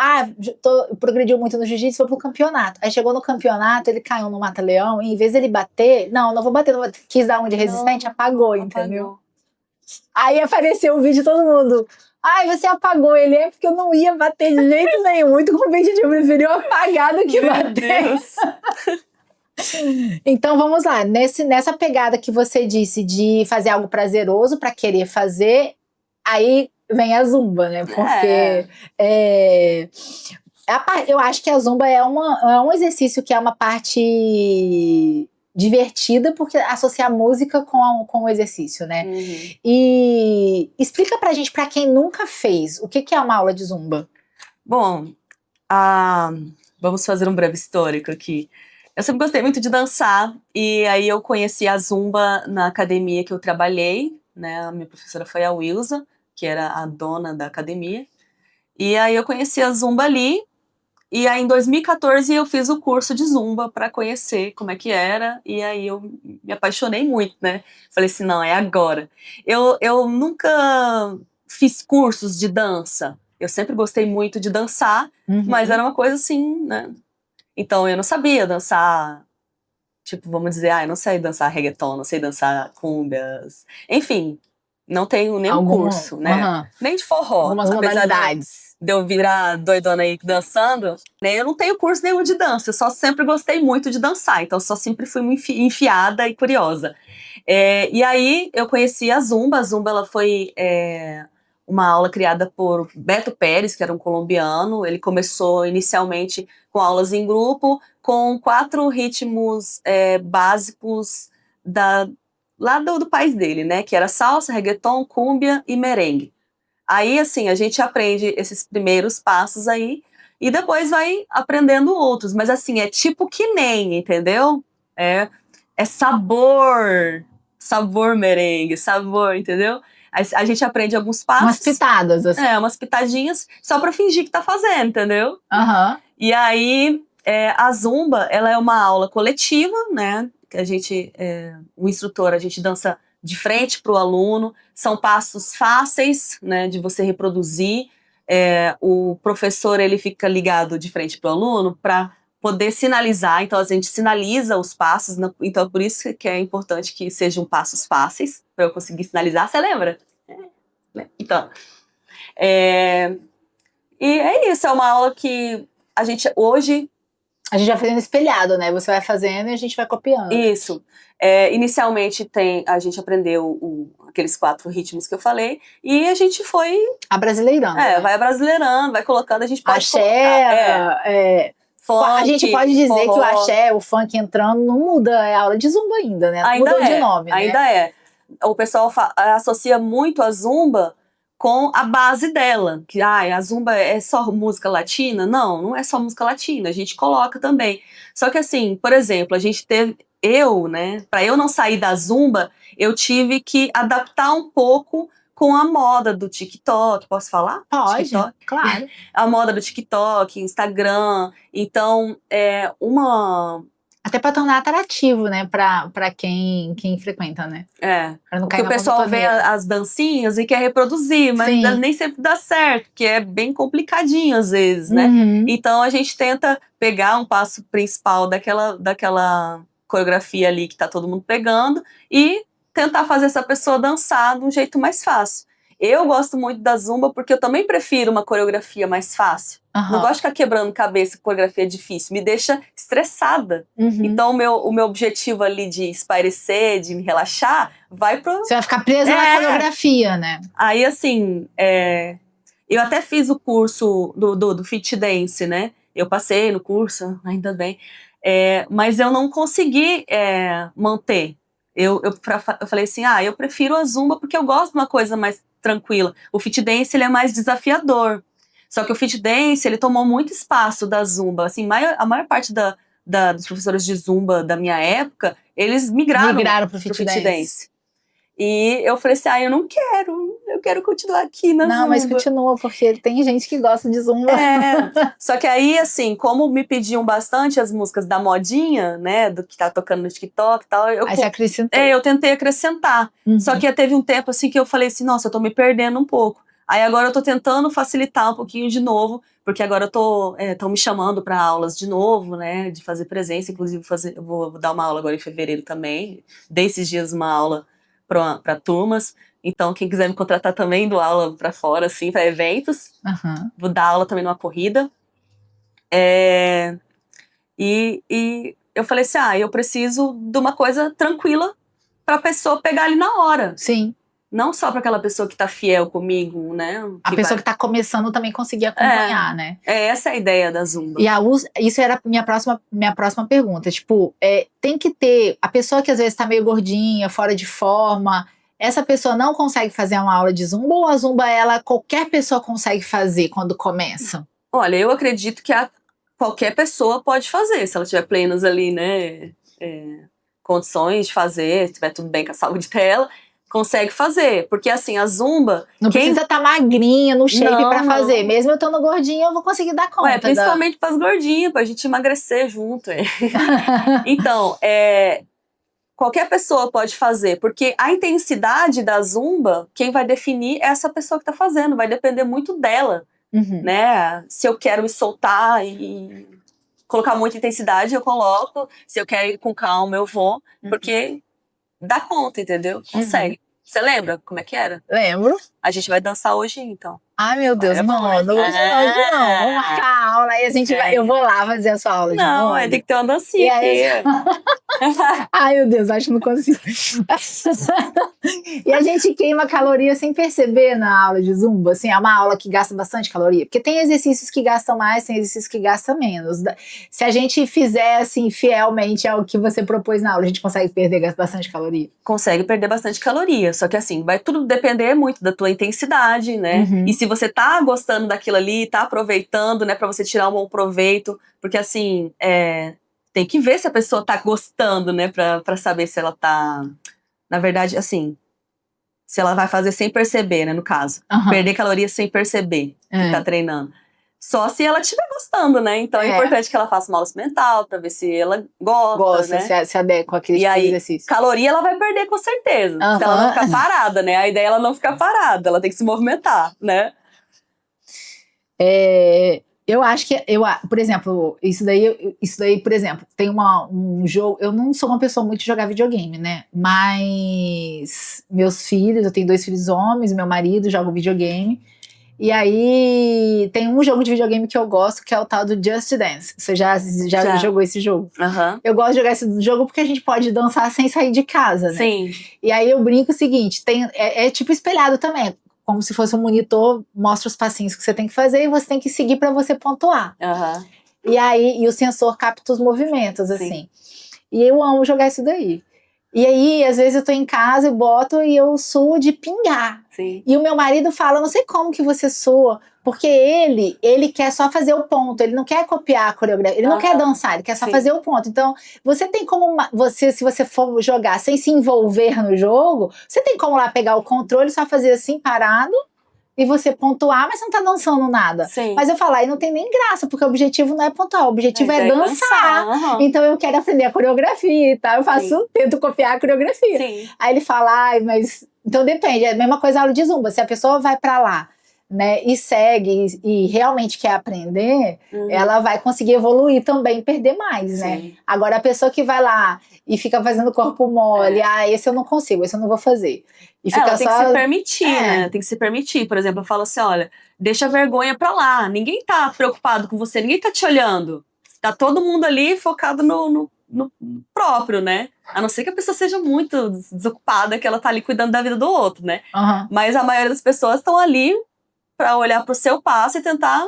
progrediu muito no jiu-jitsu, foi pro campeonato. Aí chegou no campeonato, ele caiu no mata-leão, e em vez dele bater, não vou bater, quis dar um de resistente, apagou, entendeu? Aí apareceu o vídeo de todo mundo. Você apagou ele, porque eu não ia bater de jeito nenhum, muito competitivo, preferiu apagar do que bater. Deus. Então vamos lá, nessa pegada que você disse de fazer algo prazeroso para querer fazer, aí vem a zumba, né? Porque eu acho que a zumba é um exercício que é uma parte divertida, porque associa a música com o exercício, né? E explica pra gente, pra quem nunca fez, o que é uma aula de zumba? Bom, vamos fazer um breve histórico aqui. Eu sempre gostei muito de dançar, e aí eu conheci a zumba na academia que eu trabalhei, né? A minha professora foi a Wilza, que era a dona da academia. E aí eu conheci a zumba ali, e aí em 2014 eu fiz o curso de zumba para conhecer como é que era, e aí eu me apaixonei muito, né? Falei assim, não, é agora. Eu nunca fiz cursos de dança, eu sempre gostei muito de dançar, mas era uma coisa assim, né? Então eu não sabia dançar, tipo, vamos dizer, eu não sei dançar reggaeton, não sei dançar cumbias, enfim, Não tenho nenhum curso, né? Nem de forró. Algumas modalidades. De eu virar doidona aí dançando, né? Eu não tenho curso nenhum de dança, eu só sempre gostei muito de dançar, então eu só sempre fui muito enfiada e curiosa. E aí eu conheci a Zumba. A Zumba, ela foi uma aula criada por Beto Pérez, que era um colombiano. Ele começou inicialmente com aulas em grupo, com 4 ritmos básicos lá do país dele, né? Que era salsa, reggaeton, cúmbia e merengue. Aí, assim, a gente aprende esses primeiros passos aí e depois vai aprendendo outros. Mas, assim, é tipo que nem, entendeu? É sabor merengue, sabor, entendeu? A gente aprende alguns passos. Umas pitadas, assim. Umas pitadinhas, só pra fingir que tá fazendo, entendeu? E aí, a Zumba, ela é uma aula coletiva, né? Que a gente, o instrutor, a gente dança de frente para o aluno, são passos fáceis, né, de você reproduzir. O professor, ele fica ligado de frente para o aluno para poder sinalizar, então a gente sinaliza os passos, então por isso que é importante que sejam passos fáceis, para eu conseguir sinalizar. Você lembra? Então, e é isso, é uma aula que a gente hoje... A gente vai fazendo espelhado, né? Você vai fazendo e a gente vai copiando. Isso. Inicialmente a gente aprendeu aqueles 4 ritmos que eu falei e a gente foi... Abrasileirando. Né? Vai abrasileirando, vai colocando, a gente pode axé, funk, a gente pode dizer forró. que o axé, o funk entrando, não muda, é aula de Zumba ainda, né? Não mudou de nome, ainda né? O pessoal associa muito a Zumba com a base dela, que a Zumba é só música latina. Não é só música latina, a gente coloca também. Só que assim, por exemplo, a gente teve, né, para eu não sair da Zumba, eu tive que adaptar um pouco com a moda do TikTok. Posso falar? Pode, TikTok? Claro. A moda do TikTok, Instagram. Então, até para tornar atrativo, né, para quem frequenta, né? Pra não porque o pessoal vê as dancinhas e quer reproduzir, mas nem sempre dá certo, que é bem complicadinho às vezes, né? Então a gente tenta pegar um passo principal daquela coreografia ali que tá todo mundo pegando e tentar fazer essa pessoa dançar de um jeito mais fácil. Eu gosto muito da Zumba porque eu também prefiro uma coreografia mais fácil. Não gosto de ficar quebrando cabeça com coreografia difícil. Me deixa estressada. Então, o meu objetivo ali de espairecer, de me relaxar, vai pro... Você vai ficar presa na coreografia, né? Aí, assim, eu até fiz o curso do Fit Dance, né? Eu passei no curso, ainda bem. Mas eu não consegui manter. Eu falei assim, eu prefiro a Zumba porque eu gosto de uma coisa mais tranquila. O Fit Dance, ele é mais desafiador. Só que o Fit Dance, ele tomou muito espaço da Zumba. Assim, a maior parte dos professores de Zumba da minha época, eles migraram pro Fit Dance. E eu falei assim, eu não quero, eu quero continuar aqui na Zumba. Não, mas continua, porque tem gente que gosta de Zumba. Só que aí, assim, como me pediam bastante as músicas da modinha, né, do que tá tocando no TikTok e tal... Aí você acrescentou. Eu tentei acrescentar. Só que teve um tempo, assim, que eu falei assim, nossa, eu tô me perdendo um pouco. Aí agora eu tô tentando facilitar um pouquinho de novo, porque agora eu tô me chamando para aulas de novo, né, de fazer presença. Inclusive, eu vou dar uma aula agora em fevereiro também. Dei esses dias uma aula para turmas. Então, quem quiser me contratar também, dou aula para fora, assim, para eventos. Vou dar aula também numa corrida. E eu falei assim, eu preciso de uma coisa tranquila para a pessoa pegar ali na hora. Sim. Não só para aquela pessoa que tá fiel comigo, né? A pessoa que tá começando também conseguir acompanhar, né? Essa é a ideia da Zumba. E isso era minha próxima pergunta. Tipo, tem que ter a pessoa que às vezes tá meio gordinha, fora de forma. Essa pessoa não consegue fazer uma aula de Zumba, ou a Zumba, qualquer pessoa consegue fazer quando começa? Olha, eu acredito que qualquer pessoa pode fazer, se ela tiver plenas ali, né? Condições de fazer, se tiver tudo bem com a saúde dela, consegue fazer, porque assim, a Zumba... Não precisa estar magrinha, no shape pra fazer. Mesmo eu estando gordinha, eu vou conseguir dar conta. Principalmente pras gordinhas, pra gente emagrecer junto. Então, qualquer pessoa pode fazer, porque a intensidade da Zumba, quem vai definir é essa pessoa que tá fazendo, vai depender muito dela, né? Se eu quero me soltar e colocar muita intensidade, eu coloco. Se eu quero ir com calma, eu vou, porque... dá conta, entendeu? Consegue. Você lembra como é que era? Lembro. A gente vai dançar hoje, então. Ai, meu Deus, não, hoje não. Vamos marcar a aula, aí a gente vai. Eu vou lá fazer a sua aula de novo. Não, tem que ter uma dancinha aqui. Ai, meu Deus, acho que não consigo. E a gente queima caloria sem perceber na aula de Zumba, assim, é uma aula que gasta bastante caloria, porque tem exercícios que gastam mais, tem exercícios que gastam menos. Se a gente fizer, assim, fielmente ao que você propôs na aula, a gente consegue perder bastante caloria? Consegue perder bastante caloria, só que assim, vai tudo depender muito da tua intensidade, né? E se você tá gostando daquilo ali, tá aproveitando, né, pra você tirar um bom proveito, porque assim, tem que ver se a pessoa tá gostando, né, pra saber se ela tá, na verdade, assim, se ela vai fazer sem perceber, né, no caso. Perder calorias sem perceber que tá treinando. Só se ela estiver gostando, né? Então é importante que ela faça uma aula mental pra ver se ela gosta, né? Se adequa àquele tipo de exercício. Caloria ela vai perder com certeza. Se ela não ficar parada, né? A ideia é ela não ficar parada, ela tem que se movimentar, né? Eu acho que, por exemplo, isso daí, por exemplo, tem um jogo, eu não sou uma pessoa muito de jogar videogame, né, mas meus filhos, eu tenho 2 filhos homens, meu marido joga videogame, e aí tem um jogo de videogame que eu gosto, que é o tal do Just Dance. Você já jogou esse jogo? Eu gosto de jogar esse jogo porque a gente pode dançar sem sair de casa, né? Sim. E aí eu brinco o seguinte, é tipo espelhado também, como se fosse um monitor, mostra os passinhos que você tem que fazer e você tem que seguir para você pontuar. E aí, o sensor capta os movimentos, assim. E eu amo jogar isso daí. E aí, às vezes eu tô em casa e boto e eu suo de pingar. Sim. E o meu marido fala, não sei como que você sua, porque ele quer só fazer o ponto, ele não quer copiar a coreografia, ele não quer dançar, ele quer só fazer o ponto. Então, você tem como, se você for jogar sem se envolver no jogo, você tem como lá pegar o controle, só fazer assim, parado, e você pontuar, mas você não tá dançando nada. Sim. Mas eu falo, aí não tem nem graça, porque o objetivo não é pontuar, o objetivo é dançar. Então eu quero aprender a coreografia e tal, tento copiar a coreografia. Sim. Aí ele fala, mas... Então depende, é a mesma coisa a aula de Zumba, se a pessoa vai pra lá, né, e segue e realmente quer aprender, ela vai conseguir evoluir também, perder mais, né? Agora a pessoa que vai lá e fica fazendo corpo mole, esse eu não consigo, esse eu não vou fazer. E fica ela tem que se permitir, né? Tem que se permitir. Por exemplo, eu falo assim, olha, deixa a vergonha pra lá, ninguém tá preocupado com você, ninguém tá te olhando. Tá todo mundo ali focado no próprio, né? A não ser que a pessoa seja muito desocupada, que ela tá ali cuidando da vida do outro, né? Mas a maioria das pessoas estão ali pra olhar pro seu passo e tentar...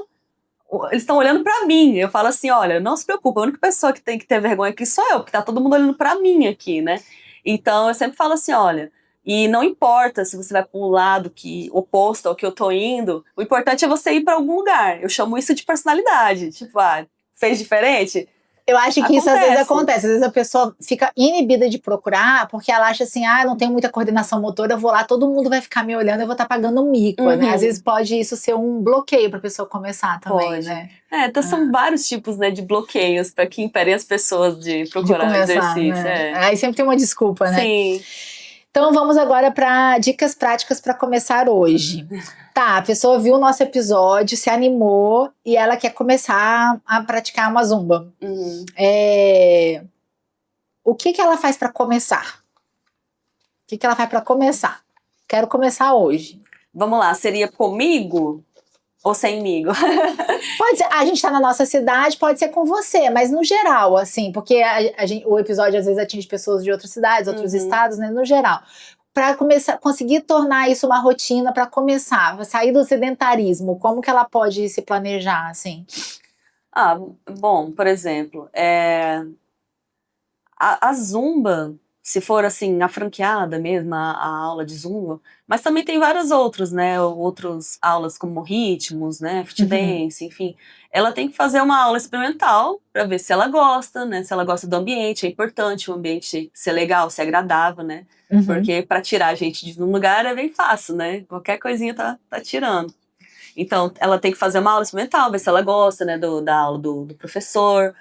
Eles estão olhando pra mim. Eu falo assim, olha, não se preocupa, a única pessoa que tem que ter vergonha aqui sou eu, porque tá todo mundo olhando pra mim aqui, né? Então, eu sempre falo assim, olha, e não importa se você vai pra um lado oposto ao que eu tô indo, o importante é você ir pra algum lugar. Eu chamo isso de personalidade. Tipo, fez diferente? Eu acho que isso às vezes acontece. Às vezes a pessoa fica inibida de procurar porque ela acha assim, eu não tenho muita coordenação motora, eu vou lá, todo mundo vai ficar me olhando, eu vou estar pagando mico, né? Às vezes pode isso ser um bloqueio pra pessoa começar também, né? Então são vários tipos, né, de bloqueios pra que impedem as pessoas de procurar exercício. Né? Aí sempre tem uma desculpa, né? Sim. Então vamos agora para dicas práticas para começar hoje. Tá, a pessoa viu o nosso episódio, se animou e ela quer começar a praticar uma zumba. O que ela faz para começar? O que ela faz para começar? Quero começar hoje. Vamos lá, seria comigo ou semigo? Pode ser, a gente tá na nossa cidade, pode ser com você, mas no geral, assim, porque o episódio às vezes atinge pessoas de outras cidades, outros estados, né, no geral. Para começar, conseguir tornar isso uma rotina, para começar, sair do sedentarismo, como que ela pode se planejar, assim? Bom, por exemplo, a Zumba, se for assim, a franqueada mesmo, a aula de Zumba, mas também tem vários outros, né, outras aulas como ritmos, né, fit dance, enfim, ela tem que fazer uma aula experimental para ver se ela gosta, né, se ela gosta do ambiente, é importante o ambiente ser legal, ser agradável, né, porque para tirar a gente de um lugar é bem fácil, né, qualquer coisinha tá tirando. Então, ela tem que fazer uma aula experimental, ver se ela gosta, né, da aula do professor.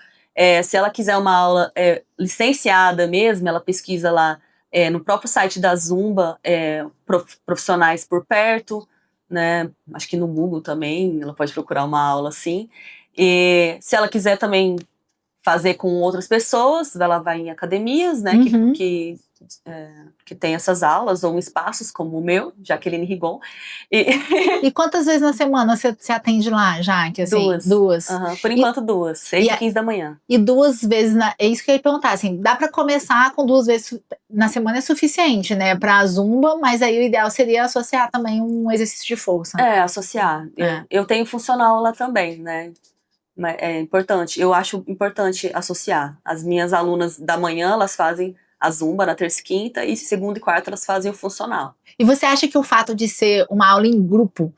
Se ela quiser uma aula licenciada mesmo, ela pesquisa lá no próprio site da Zumba, profissionais por perto, né? Acho que no Google também, ela pode procurar uma aula assim. E se ela quiser também fazer com outras pessoas, ela vai em academias, né, que tem essas aulas, ou em espaços como o meu, Jaqueline Rigon. E quantas vezes na semana você atende lá, Jaque? Assim, Duas. Uhum. Por enquanto, 2, 6h15 da manhã. E 2 vezes, é isso que eu ia perguntar, assim, dá pra começar com 2 vezes na semana é suficiente, né, pra Zumba, mas aí o ideal seria associar também um exercício de força. Associar. Eu tenho funcional lá também, né. É importante, eu acho importante associar. As minhas alunas da manhã, elas fazem a Zumba na terça e quinta, e segunda e quarta elas fazem o funcional. E você acha que o fato de ser uma aula em grupo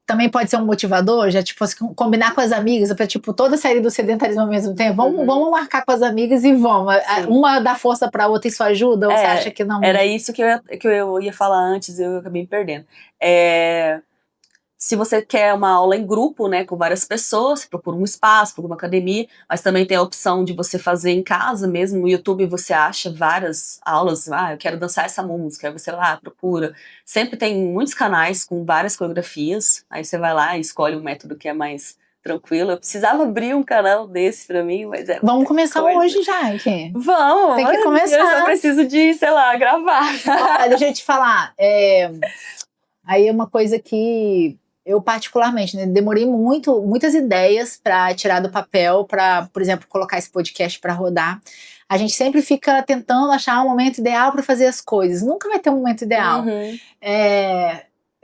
também pode ser um motivador? Já, tipo, combinar com as amigas, pra, tipo, toda sair do sedentarismo ao mesmo tempo? Vamos marcar com as amigas e vamos. Sim. Uma dá força pra outra e isso ajuda? Ou você acha que não? Era isso que eu ia falar antes, eu acabei me perdendo. Se você quer uma aula em grupo, né, com várias pessoas, você procura um espaço, procura uma academia, mas também tem a opção de você fazer em casa mesmo. No YouTube você acha várias aulas. Eu quero dançar essa música, aí você lá procura. Sempre tem muitos canais com várias coreografias, aí você vai lá e escolhe um método que é mais tranquilo. Eu precisava abrir um canal desse pra mim, mas Vamos começar hoje já, aqui. Vamos! Tem que começar. Eu só preciso de, sei lá, gravar. Deixa eu te falar, aí é uma coisa que eu particularmente, né, demorei muitas ideias para tirar do papel, para, por exemplo, colocar esse podcast para rodar. A gente sempre fica tentando achar um momento ideal para fazer as coisas. Nunca vai ter um momento ideal.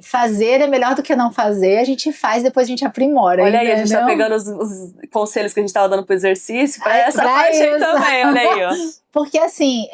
Fazer é melhor do que não fazer. A gente faz, depois a gente aprimora. Olha aí, a gente tá pegando os conselhos que a gente tava dando pro exercício para essa parte aí também, olha aí, ó. Porque assim,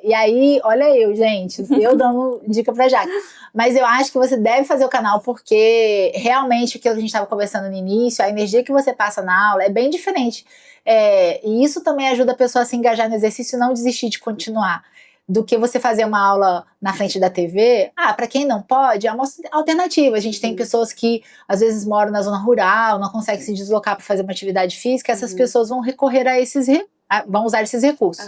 e aí, olha eu, gente, eu dando dica pra Jaque. Mas eu acho que você deve fazer o canal, porque realmente o que a gente estava conversando no início, a energia que você passa na aula é bem diferente. E isso também ajuda a pessoa a se engajar no exercício e não desistir de continuar. Do que você fazer uma aula na frente da TV. Para quem não pode, é uma alternativa. A gente tem pessoas que às vezes moram na zona rural, não conseguem se deslocar para fazer uma atividade física, essas pessoas vão recorrer vão usar esses recursos.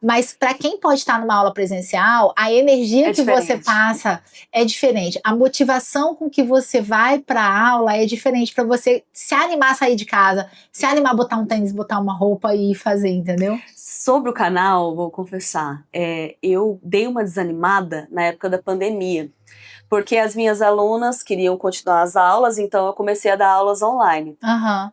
Mas para quem pode estar numa aula presencial, a energia que você passa é diferente. A motivação com que você vai para a aula é diferente, para você se animar a sair de casa, se animar a botar um tênis, botar uma roupa e ir fazer, entendeu? Sobre o canal, vou confessar, eu dei uma desanimada na época da pandemia, porque as minhas alunas queriam continuar as aulas, então eu comecei a dar aulas online.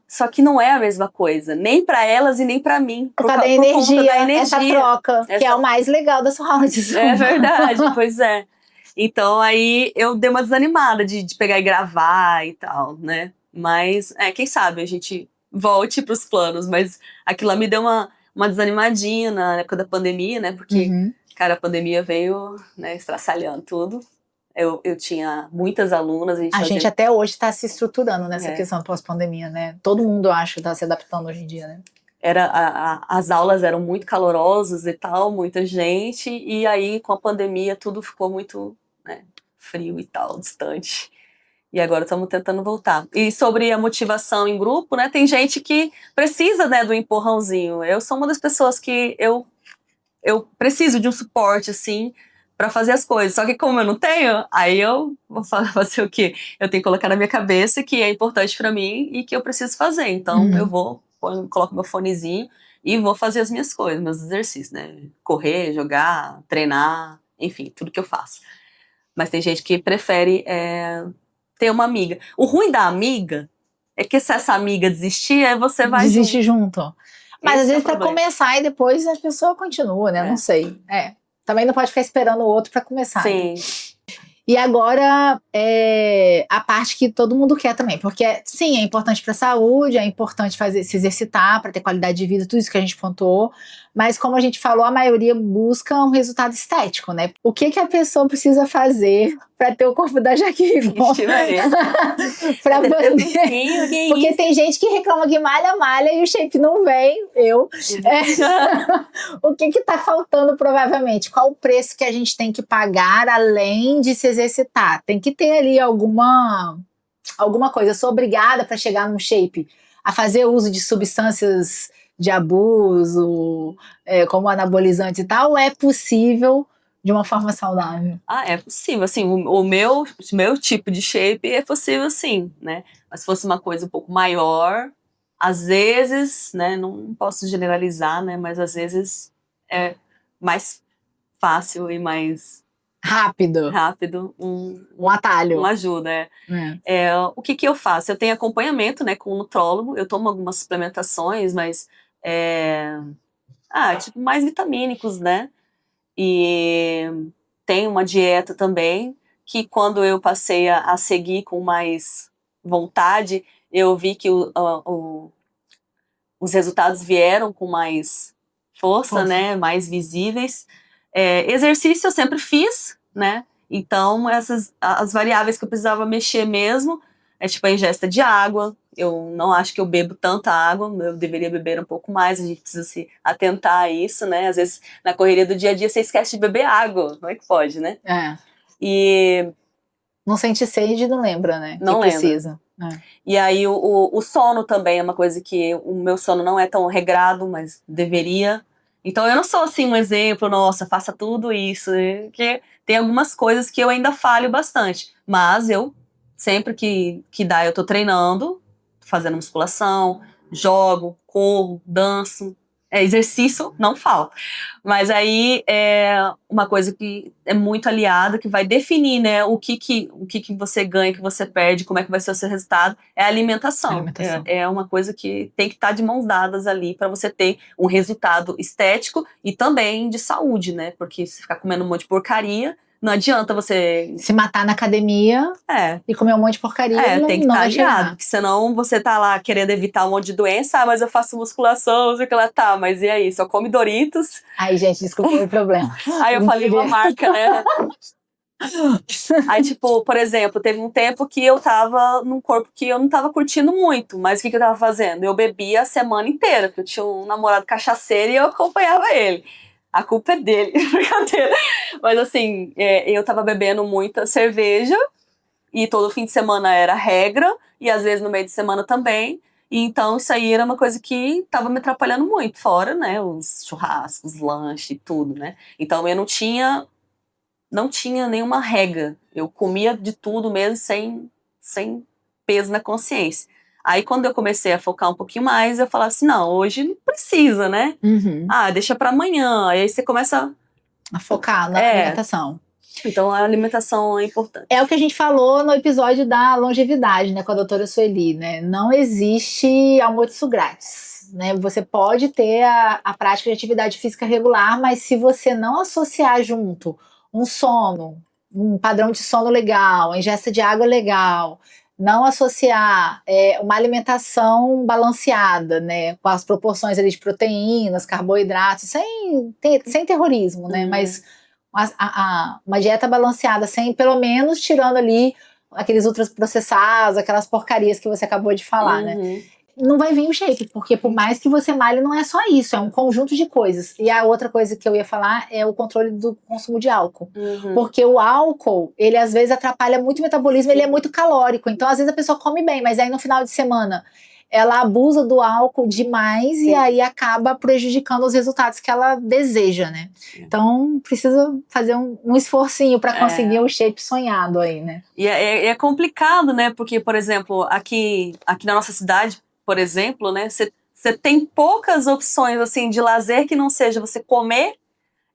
Só que não é a mesma coisa, nem para elas e nem para mim. Por causa da energia, essa troca, que é o mais legal da sua aula de Zumba. É verdade, pois é. Então aí eu dei uma desanimada de pegar e gravar e tal, né? Mas quem sabe a gente volte pros planos, mas aquilo lá me deu uma desanimadinha na época da pandemia, né? Porque, cara, a pandemia veio, né, estraçalhando tudo. Eu tinha muitas alunas. A gente até hoje está se estruturando nessa questão pós-pandemia, né? Todo mundo, eu acho, está se adaptando hoje em dia, né? As aulas eram muito calorosas e tal, muita gente. E aí, com a pandemia, tudo ficou muito, né, frio e tal, distante. E agora estamos tentando voltar. E sobre a motivação em grupo, né? Tem gente que precisa, né, do empurrãozinho. Eu sou uma das pessoas que eu preciso de um suporte, assim, para fazer as coisas. Só que como eu não tenho, aí eu vou fazer o quê? Eu tenho que colocar na minha cabeça que é importante para mim e que eu preciso fazer. Então eu coloco meu fonezinho e vou fazer as minhas coisas, meus exercícios, né? Correr, jogar, treinar, enfim, tudo que eu faço. Mas tem gente que prefere ter uma amiga. O ruim da amiga é que se essa amiga desistir, aí você vai desistir junto. Mas às vezes para começar e depois a pessoa continua, né? Não sei. Também não pode ficar esperando o outro para começar. Sim. E agora, a parte que todo mundo quer também, porque sim, é importante para a saúde, é importante se exercitar para ter qualidade de vida, tudo isso que a gente pontuou, mas como a gente falou, a maioria busca um resultado estético, né? O que a pessoa precisa fazer para ter o corpo da Jaqueline? Pra poder... Porque tem gente que reclama que malha e o shape não vem, O que tá faltando provavelmente? Qual o preço que a gente tem que pagar além de se exercitar? Tem que ter ali alguma coisa. Eu sou obrigada para chegar num shape a fazer uso de substâncias de abuso, como anabolizante e tal, ou é possível de uma forma saudável? É possível, assim, o meu tipo de shape é possível sim, né? Mas se fosse uma coisa um pouco maior, Às vezes, né, não posso generalizar, né, mas às vezes é mais fácil e mais Rápido. rápido Um atalho. uma ajuda. O que eu faço? Eu tenho acompanhamento, né, com um nutrólogo, eu tomo algumas suplementações, mas tipo, mais vitamínicos, né? E tem uma dieta também, que quando eu passei a seguir com mais vontade, eu vi que os resultados vieram com mais força, né? Mais visíveis. Exercício eu sempre fiz, né? Então, as variáveis que eu precisava mexer mesmo é tipo a ingesta de água. Eu não acho que eu bebo tanta água, eu deveria beber um pouco mais, a gente precisa se atentar a isso, né? Às vezes, na correria do dia a dia, você esquece de beber água, não é que pode, né? E não sente sede e não lembra, né? Não que precisa. E aí o sono também é uma coisa que o meu sono não é tão regrado, mas deveria. Então eu não sou assim um exemplo, nossa, faça tudo isso, porque tem algumas coisas que eu ainda falho bastante, mas eu sempre que dá eu tô treinando, fazendo musculação, jogo, corro, danço, exercício não falta. Mas aí é uma coisa que é muito aliada, que vai definir, né, o que você ganha, o que você perde, como é que vai ser o seu resultado, é a alimentação. É uma coisa que tem que estar de mãos dadas ali para você ter um resultado estético e também de saúde, né? Porque se ficar comendo um monte de porcaria, não adianta você se matar na academia e comer um monte de porcaria, tem que estar aliado, porque senão você tá lá querendo evitar um monte de doença, mas eu faço musculação, sei que lá tá, mas e aí, só come Doritos? Aí, gente, desculpa o problema. Aí eu falei uma marca, né? Aí, tipo, por exemplo, teve um tempo que eu tava num corpo que eu não tava curtindo muito, mas o que eu tava fazendo? Eu bebia a semana inteira, porque eu tinha um namorado cachaceiro e eu acompanhava ele. A culpa é dele, brincadeira. Mas assim, eu tava bebendo muita cerveja e todo fim de semana era regra e às vezes no meio de semana também. E então isso aí era uma coisa que tava me atrapalhando muito, fora, né, os churrascos, lanche e tudo, né? Então eu não tinha nenhuma regra. Eu comia de tudo mesmo sem peso na consciência. Aí quando eu comecei a focar um pouquinho mais, eu falava assim, não, hoje não precisa, né? Deixa pra amanhã. Aí você começa a focar na alimentação. Então a alimentação é importante. É o que a gente falou no episódio da longevidade, né, com a doutora Sueli, né? Não existe almoço grátis, né? Você pode ter a prática de atividade física regular, mas se você não associar junto um sono, um padrão de sono legal, a ingesta de água legal, não associar uma alimentação balanceada, né, com as proporções ali de proteínas, carboidratos, sem terrorismo, né, mas uma dieta balanceada, sem, pelo menos tirando ali aqueles ultraprocessados, aquelas porcarias que você acabou de falar, né? Não vai vir o shape, porque por mais que você malhe, não é só isso, é um conjunto de coisas. E a outra coisa que eu ia falar é o controle do consumo de álcool. Porque o álcool, ele às vezes atrapalha muito o metabolismo, ele é muito calórico. Então, às vezes a pessoa come bem, mas aí no final de semana ela abusa do álcool demais e aí acaba prejudicando os resultados que ela deseja, né? Então, precisa fazer um esforcinho para conseguir o shape sonhado aí, né? E é complicado, né? Porque, por exemplo, aqui na nossa cidade, por exemplo, né? Você tem poucas opções, assim, de lazer que não seja você comer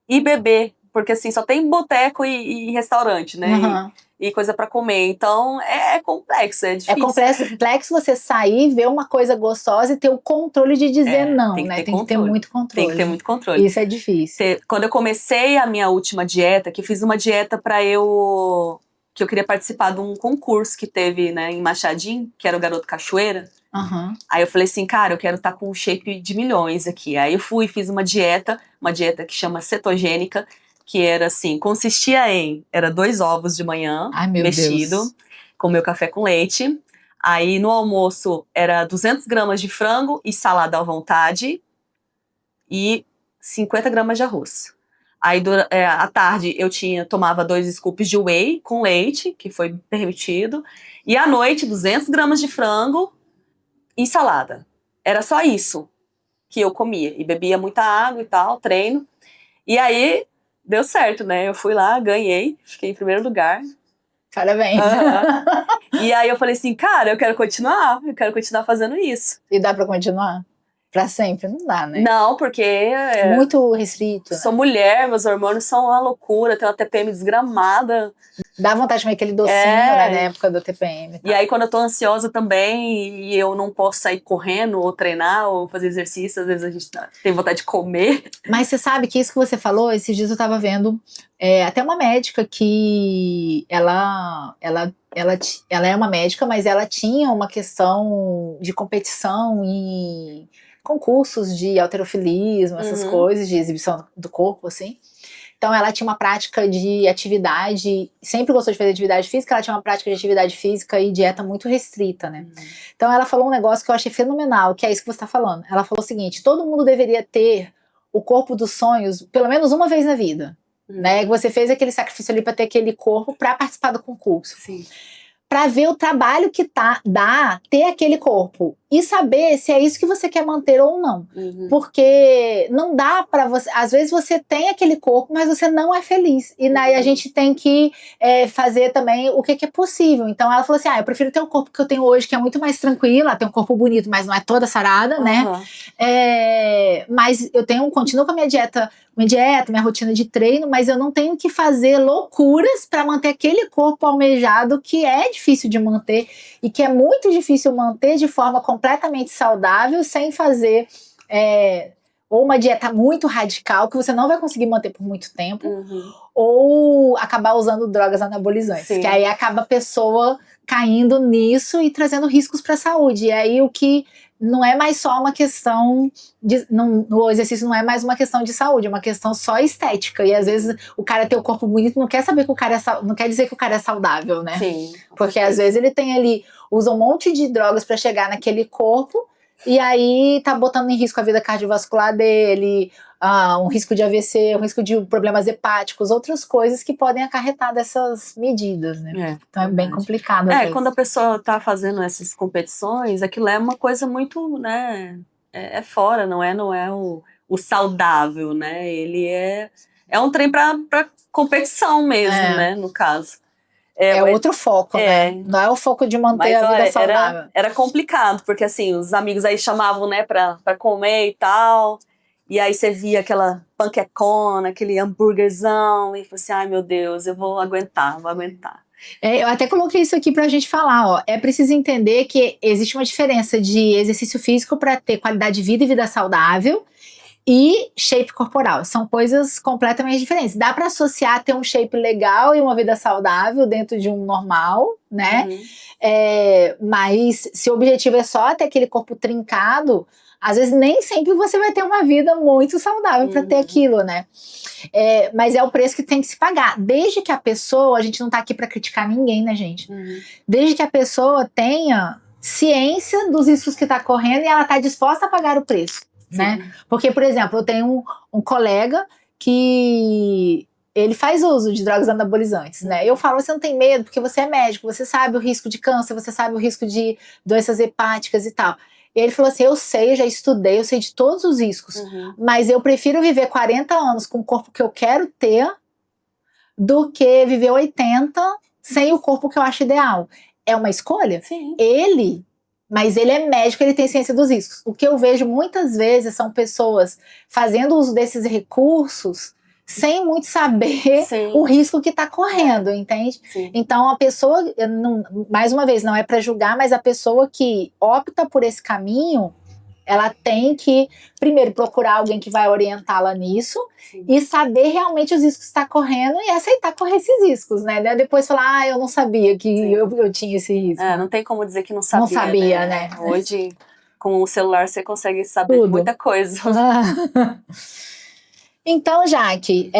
e beber. Porque, assim, só tem boteco e restaurante, né? E coisa para comer. Então, é complexo, é difícil. É complexo você sair, ver uma coisa gostosa e ter o controle de dizer não, né? Tem que ter muito controle. Tem que ter muito controle. Isso é difícil. Quando eu comecei a minha última dieta, que eu fiz uma dieta que eu queria participar de um concurso que teve, né, em Machadinho, que era o Garoto Cachoeira. Aí eu falei assim, cara, eu quero estar com um shape de milhões aqui. Aí eu fiz uma dieta que chama cetogênica, que era assim, era 2 ovos de manhã, mexido, com meu café com leite. Aí no almoço era 200 gramas de frango e salada à vontade e 50 gramas de arroz. Aí à tarde eu tomava 2 scoops de whey com leite, que foi permitido. E à noite 200 gramas de frango e salada. Era só isso que eu comia. E bebia muita água e tal, treino. E aí deu certo, né? Eu fui lá, ganhei, fiquei em primeiro lugar. Parabéns. E aí eu falei assim, cara, eu quero continuar fazendo isso. E dá pra continuar? Pra sempre? Não dá, né? Não, porque muito restrito. Sou né? mulher, meus hormônios são uma loucura, tenho uma TPM desgramada. Dá vontade de comer aquele docinho, né, na época do TPM. E aí, quando eu tô ansiosa também, e eu não posso sair correndo, ou treinar, ou fazer exercício, às vezes a gente tem vontade de comer. Mas você sabe que isso que você falou, esses dias eu tava vendo até uma médica que ela é uma médica, mas ela tinha uma questão de competição em concursos de halterofilismo, essas coisas, de exibição do corpo, assim. Então ela tinha uma prática de atividade, sempre gostou de fazer atividade física, ela tinha uma prática de atividade física e dieta muito restrita, né? Então ela falou um negócio que eu achei fenomenal, que é isso que você está falando. Ela falou o seguinte, todo mundo deveria ter o corpo dos sonhos pelo menos uma vez na vida, né? Você fez aquele sacrifício ali para ter aquele corpo para participar do concurso. Sim. Para ver o trabalho que dá ter aquele corpo e saber se é isso que você quer manter ou não. Porque não dá para você, às vezes você tem aquele corpo, mas você não é feliz. E daí a gente tem que fazer também o que é possível. Então ela falou assim, eu prefiro ter o corpo que eu tenho hoje, que é muito mais tranquilo, ela tem um corpo bonito, mas não é toda sarada, né? Mas eu continuo com a minha dieta, minha rotina de treino, mas eu não tenho que fazer loucuras para manter aquele corpo almejado que é difícil de manter e que é muito difícil manter de forma completamente saudável sem fazer ou uma dieta muito radical que você não vai conseguir manter por muito tempo ou acabar usando drogas anabolizantes, Sim. que aí acaba a pessoa caindo nisso e trazendo riscos para a saúde. E aí o que não é mais só uma questão o exercício não é mais uma questão de saúde, é uma questão só estética. E às vezes o cara ter o corpo bonito não quer saber que o cara não quer dizer que o cara é saudável, né? Sim. Porque às vezes ele tem ali, usa um monte de drogas para chegar naquele corpo e aí tá botando em risco a vida cardiovascular dele, um risco de AVC, um risco de problemas hepáticos, outras coisas que podem acarretar dessas medidas, né? Então é bem complicado. Quando a pessoa tá fazendo essas competições, aquilo é uma coisa muito, né, fora, não é o saudável, né? Ele é um trem pra competição mesmo, né, no caso. Outro foco, né? Não é o foco de manter a vida saudável. Era complicado, porque assim, os amigos aí chamavam, né, pra comer e tal, e aí você via aquela panquecona, aquele hambúrguerzão, e falei assim, ai meu Deus, eu vou aguentar. Eu até coloquei isso aqui pra gente falar, ó. É preciso entender que existe uma diferença de exercício físico para ter qualidade de vida e vida saudável e shape corporal. São coisas completamente diferentes. Dá para associar ter um shape legal e uma vida saudável dentro de um normal, né? Mas se o objetivo é só ter aquele corpo trincado, às vezes nem sempre você vai ter uma vida muito saudável para ter aquilo, né? Mas é o preço que tem que se pagar. Desde que a pessoa, a gente não tá aqui para criticar ninguém, né, gente? Desde que a pessoa tenha ciência dos riscos que tá correndo e ela tá disposta a pagar o preço. Né? Porque, por exemplo, eu tenho um colega que ele faz uso de drogas anabolizantes, né? Eu falo, você não tem medo porque você é médico, você sabe o risco de câncer, você sabe o risco de doenças hepáticas e tal. E ele falou assim, eu sei, eu já estudei, eu sei de todos os riscos, mas eu prefiro viver 40 anos com o corpo que eu quero ter do que viver 80 sem o corpo que eu acho ideal. É uma escolha? Sim. Mas ele é médico, ele tem ciência dos riscos. O que eu vejo muitas vezes são pessoas fazendo uso desses recursos sem muito saber o risco que está correndo, entende? Sim. Então a pessoa, mais uma vez, não é para julgar, mas a pessoa que opta por esse caminho, ela tem que, primeiro, procurar alguém que vai orientá-la nisso e saber realmente os riscos que está correndo e aceitar correr esses riscos, né? Depois falar, eu não sabia que eu tinha esse risco. Não tem como dizer que não sabia. Não sabia, né? Hoje, com o celular, você consegue saber muita coisa. Então, Jaque,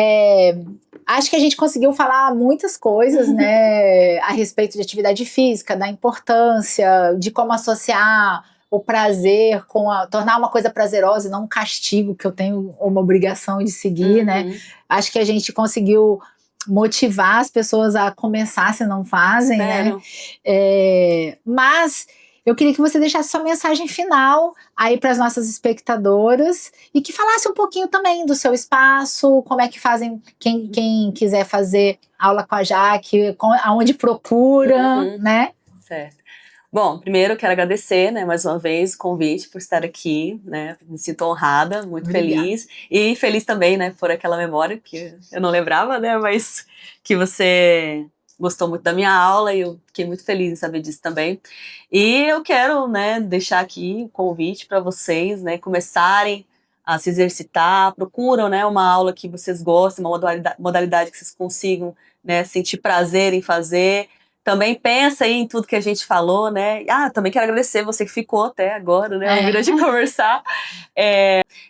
acho que a gente conseguiu falar muitas coisas, né? A respeito de atividade física, da importância, de como associar o prazer tornar uma coisa prazerosa e não um castigo que eu tenho uma obrigação de seguir, né? Acho que a gente conseguiu motivar as pessoas a começar se não fazem, né? Mas eu queria que você deixasse sua mensagem final aí para as nossas espectadoras e que falasse um pouquinho também do seu espaço, como é que fazem quem quiser fazer aula com a Jaque, aonde procura, né? Certo. Bom, primeiro eu quero agradecer, né, mais uma vez o convite por estar aqui, né, me sinto honrada, muito feliz, e feliz também, né, por aquela memória que eu não lembrava, né, mas que você gostou muito da minha aula e eu fiquei muito feliz em saber disso também. E eu quero, né, deixar aqui o convite para vocês, né, começarem a se exercitar, procuram, né, uma aula que vocês gostem, uma modalidade que vocês consigam, né, sentir prazer em fazer. Também pensa aí em tudo que a gente falou, né? Também quero agradecer você que ficou até agora, né? A de conversar.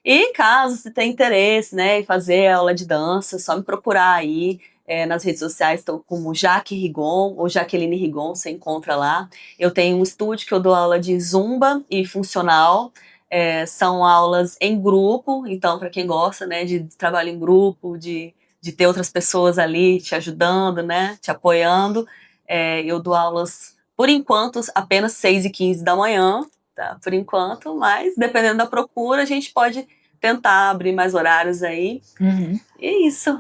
E caso você tenha interesse, né, em fazer aula de dança, só me procurar aí. Nas redes sociais, estou como Jaque Rigon ou Jaqueline Rigon, você encontra lá. Eu tenho um estúdio que eu dou aula de zumba e funcional. São aulas em grupo, então para quem gosta, né, de trabalho em grupo, de ter outras pessoas ali te ajudando, né, te apoiando. Eu dou aulas, por enquanto, apenas 6h15 da manhã, tá? Por enquanto, mas dependendo da procura, a gente pode tentar abrir mais horários aí. Uhum. E é isso.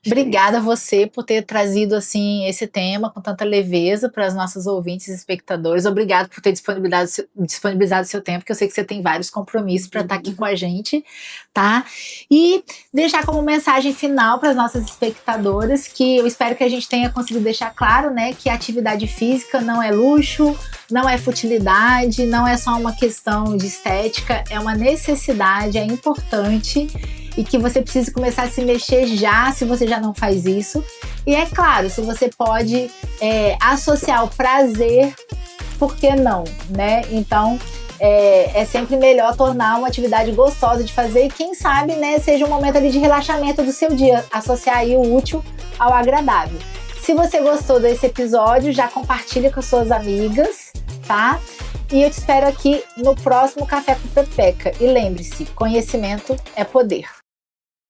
Obrigada a você por ter trazido assim esse tema com tanta leveza para as nossas ouvintes e espectadores. Obrigada por ter disponibilizado o seu tempo, que eu sei que você tem vários compromissos para estar aqui com a gente, tá? E deixar como mensagem final para as nossas espectadoras que eu espero que a gente tenha conseguido deixar claro, né, que a atividade física não é luxo, não é futilidade, não é só uma questão de estética, é uma necessidade, é importante. E que você precisa começar a se mexer já, se você já não faz isso. E é claro, se você pode associar o prazer, por que não, né? Então, é sempre melhor tornar uma atividade gostosa de fazer e quem sabe, né, seja um momento ali de relaxamento do seu dia, associar aí o útil ao agradável. Se você gostou desse episódio, já compartilha com suas amigas, tá? E eu te espero aqui no próximo Café com Pepeca. E lembre-se, conhecimento é poder.